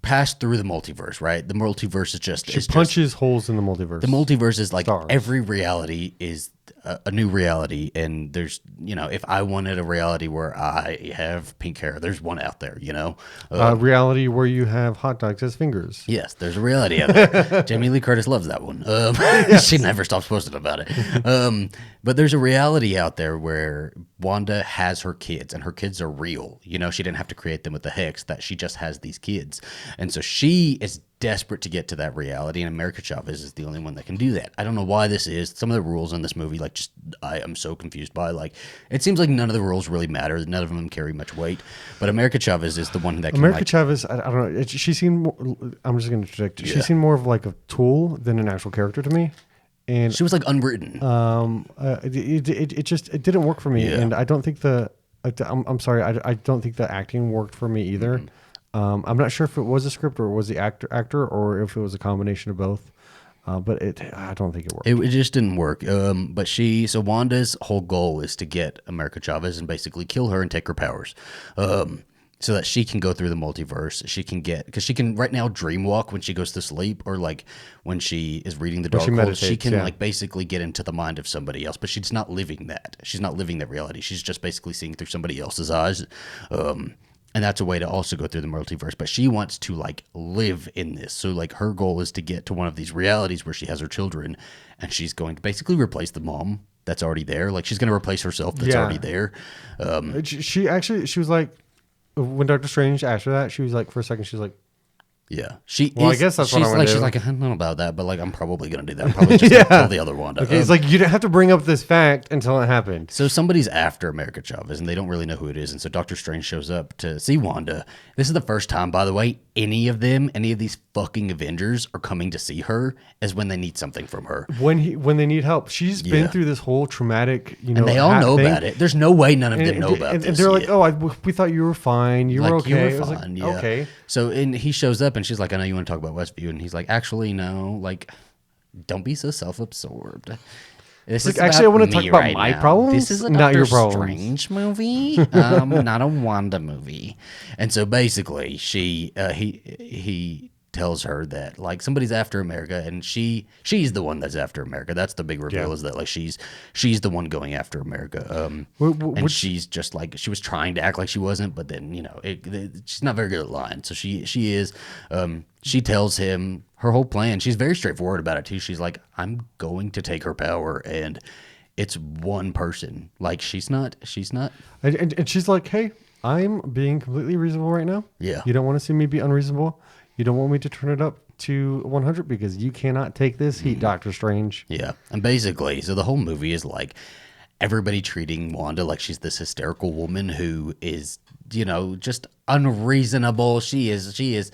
pass through the multiverse, right? The multiverse is just... She punches holes in the multiverse. The multiverse is like every reality is a new reality, and there's, if I wanted a reality where I have pink hair, there's one out there, A reality where you have hot dogs as fingers. Yes, there's a reality out there. Jamie Lee Curtis loves that one. She never stops posting about it. But there's a reality out there where Wanda has her kids, and her kids are real. She didn't have to create them with the hex, that she just has these kids. And so she is desperate to get to that reality, and America Chavez is the only one that can do that. I don't know why this is. Some of the rules in this movie, I am so confused by. It seems like none of the rules really matter. None of them carry much weight. But America Chavez is the one that can... America Chavez, I don't know. She seemed more, I'm just going to interject. She seemed more of like a tool than an actual character to me. And she was like unwritten. It just didn't work for me, and I don't think I'm sorry. I don't think the acting worked for me either. Mm-hmm. I'm not sure if it was a script or it was the actor or if it was a combination of both. But I don't think it worked. It just didn't work. But so Wanda's whole goal is to get America Chavez and basically kill her and take her powers. So that she can go through the multiverse. Because she can right now dream walk when she goes to sleep, or like when she is reading the Darkhold, she can like basically get into the mind of somebody else, but she's not living that. She's not living that reality. She's just basically seeing through somebody else's eyes. And that's a way to also go through the multiverse, but she wants to like live in this. So like her goal is to get to one of these realities where she has her children, and she's going to basically replace the mom that's already there. Like she's going to replace herself that's already there. She was like, when Doctor Strange asked her that, she was like, for a second, she was like, yeah, I guess that's what I'm gonna do. She's like, I don't know about that, but like, I'm probably gonna do that. I'm probably just gonna tell the other Wanda. Okay, it's like you didn't have to bring up this fact until it happened. So somebody's after America Chavez, and they don't really know who it is. And so Doctor Strange shows up to see Wanda. This is the first time, by the way, any of these fucking Avengers are coming to see her, is when they need something from her. When they need help. She's been through this whole traumatic, and they all know about it. There's no way none of them know about this. And they're like, we thought you were fine. You were okay. You were fine. Okay. So and he shows up, and she's like, I know you want to talk about Westview, and he's like, actually, no, like, don't be so self-absorbed. This is actually, I want to talk about right my now. problems, This is a not Doctor your problems. Strange movie, not a Wanda movie. And so basically, he tells her that like somebody's after America, and she's the one that's after America. That's the big reveal, is that like she's the one going after America. And she's just like, she was trying to act like she wasn't, but then she's not very good at lying. So she is. She tells him her whole plan. She's very straightforward about it too. She's like, I'm going to take her power, and it's one person. Like she's not. And she's like, hey, I'm being completely reasonable right now. Yeah. You don't want to see me be unreasonable. You don't want me to turn it up to 100 because you cannot take this heat, Doctor Strange. Yeah. And basically, so the whole movie is like everybody treating Wanda like she's this hysterical woman who is, just unreasonable. She is,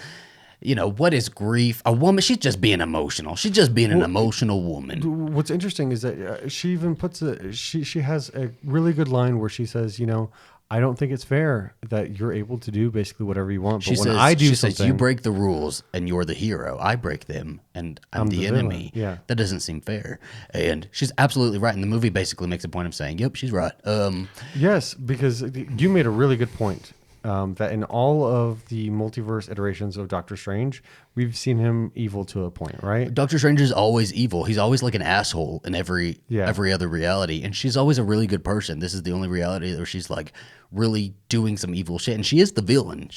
what is grief? A woman, she's just being emotional. She's just being an emotional woman. What's interesting is that she even puts she has a really good line where she says, I don't think it's fair that you're able to do basically whatever you want. But she says, you break the rules and you're the hero. I break them and I'm the enemy. Yeah. That doesn't seem fair. And she's absolutely right. And the movie basically makes a point of saying, yep, she's right. Yes, because you made a really good point. That in all of the multiverse iterations of Doctor Strange, we've seen him evil to a point, right? Doctor Strange is always evil. He's always like an asshole in every other reality. And she's always a really good person. This is the only reality where she's like really doing some evil shit. And she is the villain.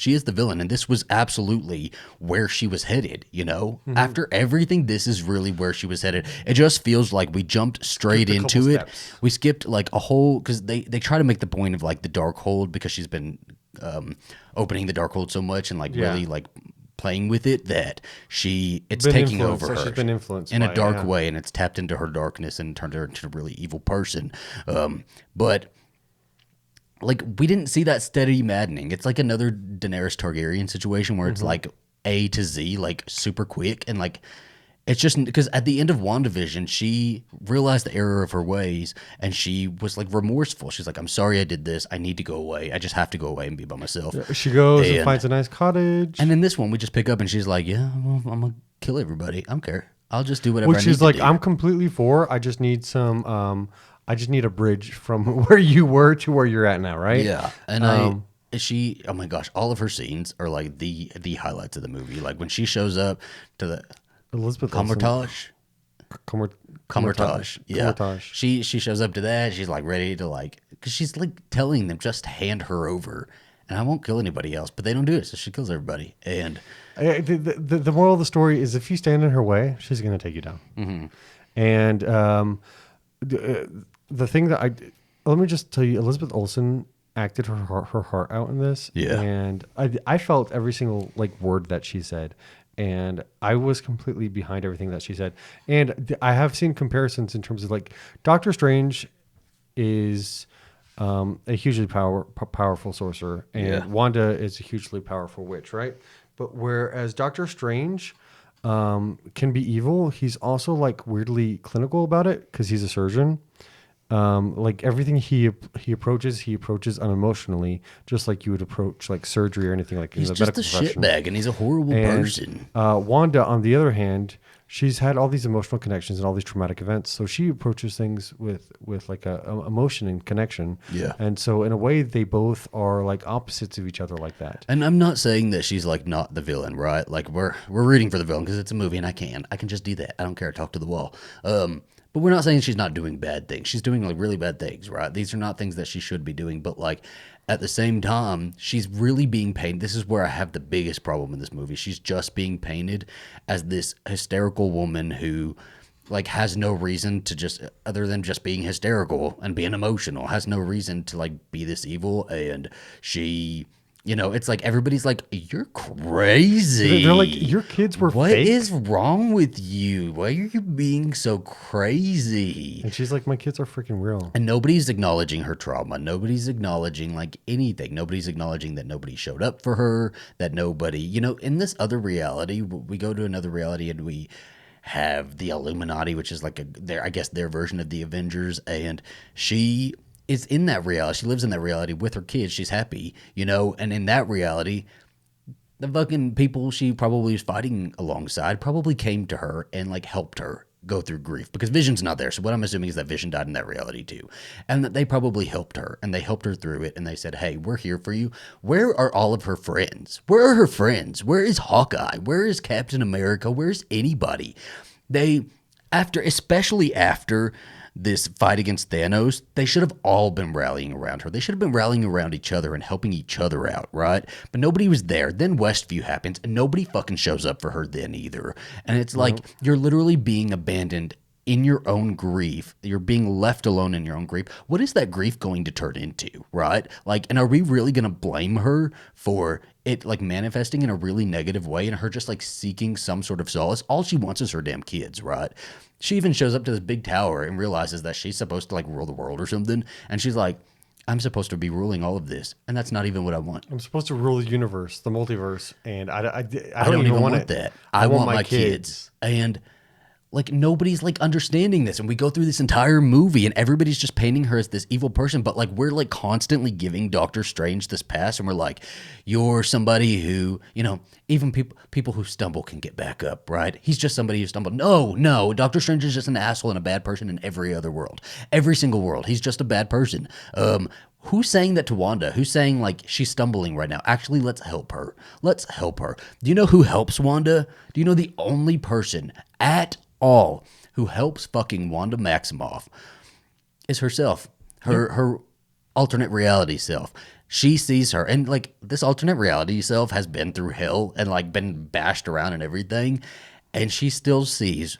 And this was absolutely where she was headed, Mm-hmm. After everything, this is really where she was headed. It just feels like we jumped straight into it. Steps. We skipped like a whole, because they try to make the point of like the Darkhold, because she's been opening the Darkhold so much and like really like playing with it that it's taking over her. She's been influenced in a dark way, and it's tapped into her darkness and turned her into a really evil person. But like we didn't see that steady maddening. It's like another Daenerys Targaryen situation where it's like A to Z, like super quick, and like it's just because at the end of WandaVision, she realized the error of her ways, and she was like remorseful. She's like, I'm sorry I did this. I need to go away. I just have to go away and be by myself. She goes and finds a nice cottage. And in this one, we just pick up and she's like, yeah, well, I'm going to kill everybody. I don't care. I'll just do whatever I need to do. She's like, I'm completely for. I just need some, I just need a bridge from where you were to where you're at now, right? Yeah. And oh my gosh, all of her scenes are like the highlights of the movie. Like when she shows up to the Elizabeth Comertage. Yeah. Comertage. She shows up to that. She's like ready to like, because she's like telling them just hand her over, and I won't kill anybody else. But they don't do it, so she kills everybody. And the moral of the story is, if you stand in her way, she's going to take you down. Mm-hmm. And the thing that let me just tell you, Elizabeth Olsen acted her heart out in this. Yeah. And I felt every single like word that she said. And I was completely behind everything that she said. And I have seen comparisons in terms of like Doctor Strange is a hugely powerful sorcerer, and Wanda is a hugely powerful witch, right? But whereas Doctor Strange can be evil, he's also like weirdly clinical about it because he's a surgeon. Like everything he approaches unemotionally, just like you would approach like surgery or anything like he's in the just medical profession. He's just a shitbag, and he's a horrible person. Wanda, on the other hand, she's had all these emotional connections and all these traumatic events, so she approaches things with like a emotion and connection. Yeah. And so in a way, they both are like opposites of each other like that. And I'm not saying that she's like not the villain, right? Like we're rooting for the villain because it's a movie, and I can just do that. I don't care. Talk to the wall. But we're not saying she's not doing bad things. She's doing like really bad things, right? These are not things that she should be doing. But like at the same time, she's really being painted. This is where I have the biggest problem in this movie. She's just being painted as this hysterical woman who like has no reason to just other than just being hysterical and being emotional, has no reason to like be this evil. And she, it's like everybody's like, you're crazy. They're like, your kids were What fake? is wrong with you? Why are you being so crazy? And she's like, my kids are freaking real. And nobody's acknowledging her trauma. Nobody's acknowledging like anything. Nobody's acknowledging that nobody showed up for her, that nobody, in this other reality, we go to another reality and we have the Illuminati, which is like their version of the Avengers, and she is in that reality. She lives in that reality with her kids. She's happy, and in that reality, the fucking people she probably was fighting alongside probably came to her and like helped her go through grief because Vision's not there. So what I'm assuming is that Vision died in that reality too. And that they probably helped her and they helped her through it. And they said, hey, we're here for you. Where are all of her friends? Where are her friends? Where is Hawkeye? Where is Captain America? Where's anybody? Especially after this fight against Thanos, they should have all been rallying around her. They should have been rallying around each other and helping each other out, right? But nobody was there. Then Westview happens, and nobody fucking shows up for her then either. And it's like you're literally being abandoned in your own grief. You're being left alone in your own grief. What is that grief going to turn into, right? Like, and are we really going to blame her for it like manifesting in a really negative way and her just like seeking some sort of solace? All she wants is her damn kids, right? She even shows up to this big tower and realizes that she's supposed to like rule the world or something. And she's like, I'm supposed to be ruling all of this. And that's not even what I want. I'm supposed to rule the universe, the multiverse. And I don't even want that. I want my kids. And like nobody's like understanding this, and we go through this entire movie and everybody's just painting her as this evil person, but like we're like constantly giving Doctor Strange this pass, and we're like, you're somebody who, even people who stumble can get back up, right? He's just somebody who stumbled. No, Doctor Strange is just an asshole and a bad person in every other world, every single world. He's just a bad person. Who's saying that to Wanda? Who's saying like she's stumbling right now? Actually, let's help her. Let's help her. Do you know who helps Wanda? Do you know the only person at all who helps fucking Wanda Maximoff is herself, her alternate reality self. She sees her, and like this alternate reality self has been through hell and like been bashed around and everything, and she still sees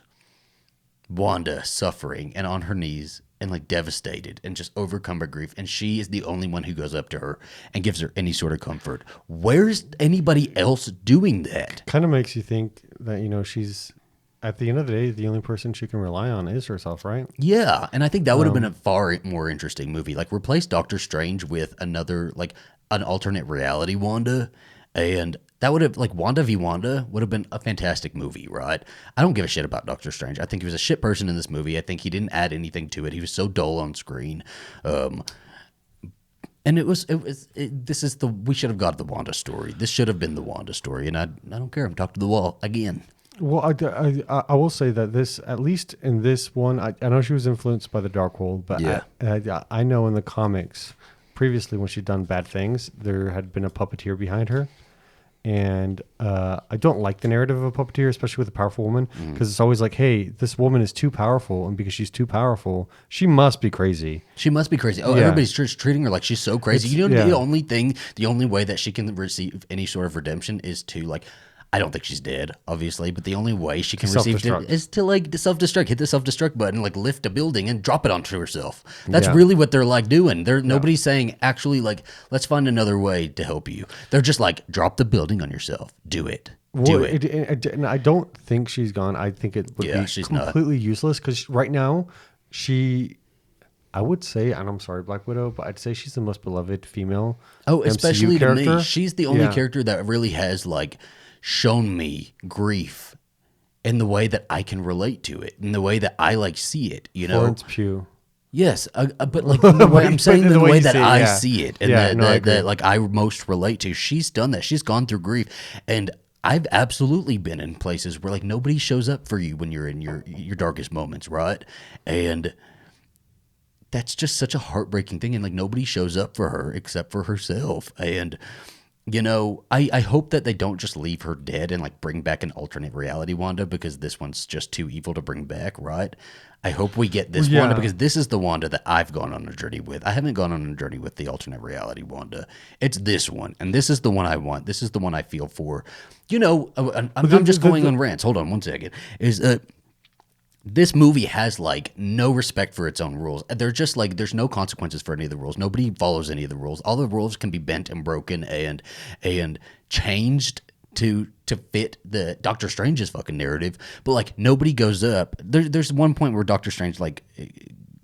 Wanda suffering and on her knees and like devastated and just overcome by grief, and she is the only one who goes up to her and gives her any sort of comfort. Where's anybody else doing that? Kind of makes you think that she's, at the end of the day, the only person she can rely on is herself, right? Yeah, and I think that would have been a far more interesting movie. Like, replace Doctor Strange with another, like, an alternate reality Wanda, and that would have, like, Wanda v. Wanda would have been a fantastic movie, right? I don't give a shit about Doctor Strange. I think he was a shit person in this movie. I think he didn't add anything to it. He was so dull on screen. And we should have got the Wanda story. This should have been the Wanda story, and I don't care. I'm talking to the wall again. Well, I will say that this, at least in this one, I know she was influenced by the Darkhold, but yeah. I know in the comics, previously when she'd done bad things, there had been a puppeteer behind her. And I don't like the narrative of a puppeteer, especially with a powerful woman, because it's always like, hey, this woman is too powerful, and because she's too powerful, she must be crazy. She must be crazy. Oh, yeah. Everybody's treating her like she's so crazy. The only way that she can receive any sort of redemption is to like, I don't think she's dead, obviously, but the only way she can receive it is to like self-destruct, hit the self-destruct button, like lift a building and drop it onto herself. That's really what they're like doing. Nobody's saying actually like, let's find another way to help you. They're just like, drop the building on yourself. Do it. Do it. And I don't think she's gone. I think it would be completely useless because right now I would say, and I'm sorry, Black Widow, but I'd say she's the most beloved female. Oh, especially MCU to character. me. She's the only character that really has like shown me grief in the way that I can relate to it, in the way that I like see it, Florence Pugh. Yes, but like in the way I'm saying, the way that I see it, and that like I most relate to. She's done that. She's gone through grief, and I've absolutely been in places where like nobody shows up for you when you're in your darkest moments, right? And that's just such a heartbreaking thing, and like nobody shows up for her except for herself, and. I hope that they don't just leave her dead and like bring back an alternate reality Wanda, because this one's just too evil to bring back, right? I hope we get this Wanda, because this is the Wanda that I've gone on a journey with. I haven't gone on a journey with the alternate reality Wanda. It's this one, and this is the one I want. This is the one I feel for. I'm just going on rants. Hold on one second. this movie has like no respect for its own rules. They're just like there's no consequences for any of the rules. Nobody follows any of the rules. All the rules can be bent and broken and changed to fit the Doctor Strange's fucking narrative. But like nobody goes up. There's one point where Doctor Strange like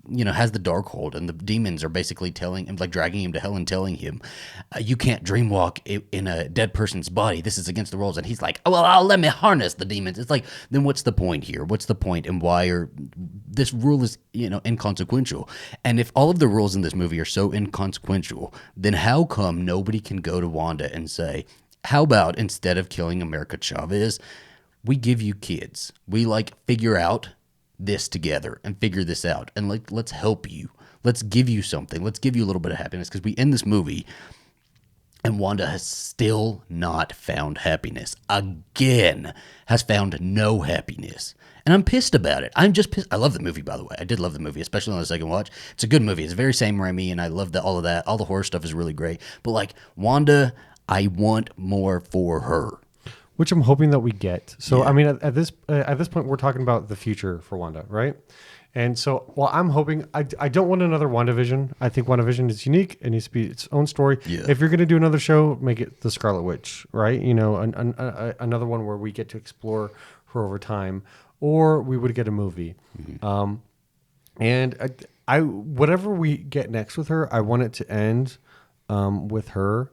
has the Darkhold, and the demons are basically telling him, like dragging him to hell and telling him, you can't dream walk in a dead person's body. This is against the rules. And he's like, oh, well, I'll let me harness the demons. It's like, then what's the point here? What's the point? And why are this rule is, inconsequential? And if all of the rules in this movie are so inconsequential, then how come nobody can go to Wanda and say, how about instead of killing America Chavez, we give you kids? We like figure out this together and figure this out, and like let's help you, let's give you something, let's give you a little bit of happiness, because we end this movie and Wanda has still not found happiness again, has found no happiness, and I'm pissed about it. I'm just pissed. I love the movie, by the way. I did love the movie, especially on the second watch. It's a good movie. It's very Sam Raimi, and I love that. All of that, all the horror stuff is really great, but like Wanda, I want more for her. Which I'm hoping that we get. So, yeah. I mean, at this point, we're talking about the future for Wanda, right? And so, well, I'm hoping, I don't want another WandaVision. I think WandaVision is unique. It needs to be its own story. Yeah. If you're going to do another show, make it the Scarlet Witch, right? Another one where we get to explore her over time. Or we would get a movie. Mm-hmm. And I whatever we get next with her, I want it to end with her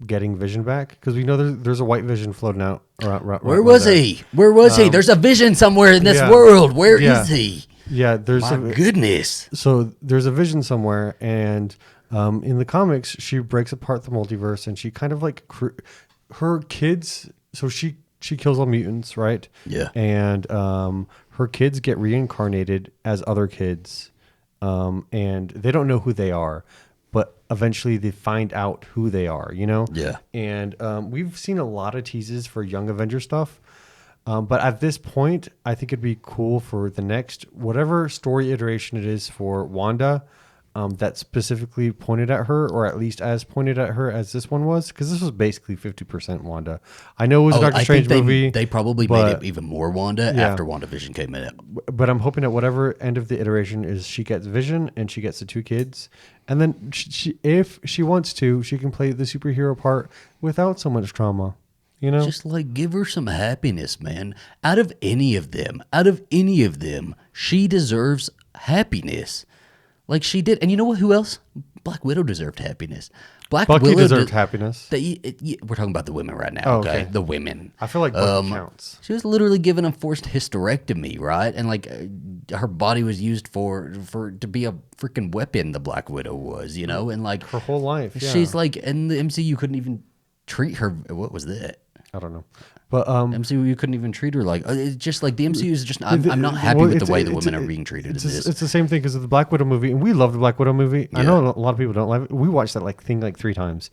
getting Vision back, because we know there's a white Vision floating out. Where was he? Where was he? There's a Vision somewhere in this world. Where is he? Yeah, there's goodness. So there's a Vision somewhere, and in the comics, she breaks apart the multiverse, and she kind of like her kids. So she kills all mutants, right? Yeah. And her kids get reincarnated as other kids, and they don't know who they are. But eventually they find out who they are, Yeah. And we've seen a lot of teases for Young Avenger stuff. But at this point, I think it'd be cool for the next, whatever story iteration it is for Wanda, that specifically pointed at her, or at least as pointed at her as this one was. Because this was basically 50% Wanda. I know it was a Doctor Strange movie. They probably made it even more Wanda after WandaVision came in. But I'm hoping that whatever end of the iteration is, she gets Vision and she gets the two kids. And then she, if she wants to, she can play the superhero part without so much trauma. Just like give her some happiness, man. Out of any of them, she deserves happiness. Like she did. And you know what? Who else? Black Widow deserved happiness. Bucky deserved happiness. We're talking about the women right now, okay? The women. I feel like Bucky counts. She was literally given a forced hysterectomy, right? And like her body was used for to be a freaking weapon. The Black Widow was, and like her whole life. Yeah. She's like, in the MCU couldn't even treat her. What was that? I don't know. But MCU couldn't even treat her like. It's just like the MCU is just. I'm not happy with the way the women are being treated in this. It's the same thing because of the Black Widow movie, and we love the Black Widow movie. Yeah. I know a lot of people don't like it. We watched that thing 3 times,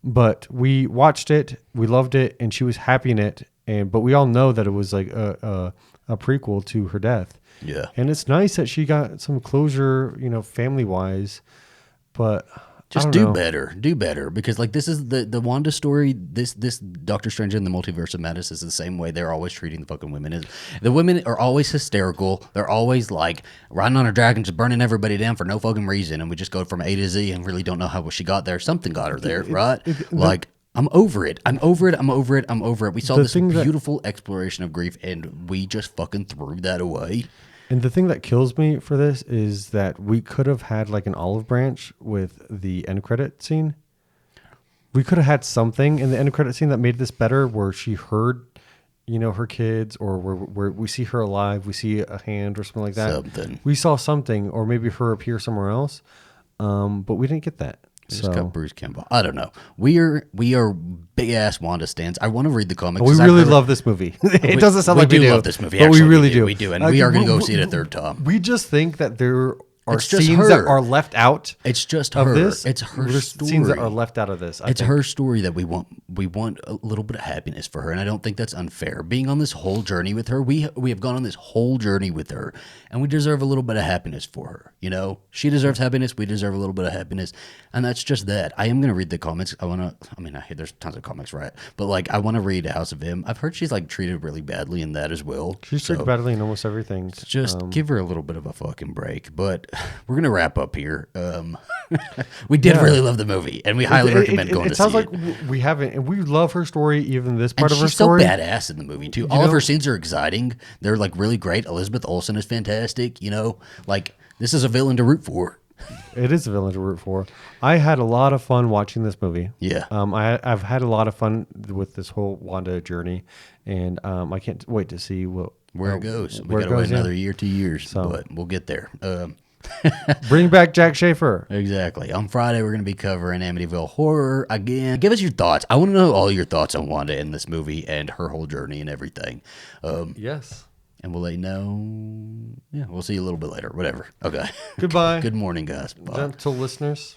but we watched it, we loved it, and she was happy in it. But we all know that it was like a prequel to her death. Yeah, and it's nice that she got some closure, family wise, but. Just do better, because like this is the Wanda story. This Doctor Strange in the Multiverse of Madness is the same way they're always treating the fucking women. The women are always hysterical. They're always like riding on a dragon, just burning everybody down for no fucking reason, and we just go from A to Z and really don't know how she got there. Something got her there, right? I'm over it. I'm over it. We saw this beautiful exploration of grief, and we just fucking threw that away. And the thing that kills me for this is that we could have had like an olive branch with the end credit scene. We could have had something in the end credit scene that made this better, where she heard, her kids, or where we see her alive, we see a hand or something like that. Something. We saw something, or maybe her appear somewhere else, but we didn't get that. Just got Bruce Campbell. I don't know. We are big ass Wanda stands. I want to read the comics. We really love this movie. It doesn't sound like we do. We love this movie. But actually, we really do. We do, and we are going to go see it a third time. We just think that there are It's just scenes her. that are left out. It's just of her. this. It's her There's story. scenes that are left out of this. I It's think. her story that we want. We want a little bit of happiness for her, and I don't think that's unfair. Being on this whole journey with her, we have gone on this whole journey with her, and we deserve a little bit of happiness for her. You know, she deserves happiness. We deserve a little bit of happiness, and that's just that. I am gonna read the comics. I hear there's tons of comics, right? But like, I want to read House of M. I've heard she's like treated really badly in that as well. She's treated badly in almost everything. Just give her a little bit of a fucking break. But we're gonna wrap up here. We did really love the movie, and we highly recommend going to see it. It sounds like we haven't, and we love her story, even this part and of her she's so story. badass in the movie too. All of her scenes are exciting. They're like really great. Elizabeth Olsen is fantastic. You know, like this is a villain to root for. It is a villain to root for. I had a lot of fun watching this movie. Yeah. I've had a lot of fun with this whole Wanda journey, and I can't wait to see where it goes. We got to wait another year, 2 years, but we'll get there. Bring back Jack Schaefer. Exactly. On Friday, we're going to be covering Amityville Horror again. Give us your thoughts. I want to know all your thoughts on Wanda in this movie and her whole journey and everything. Yes. And we'll let you know. Yeah, we'll see you a little bit later. Whatever. Okay. Goodbye. Good morning, guys. Bye. Gentle listeners.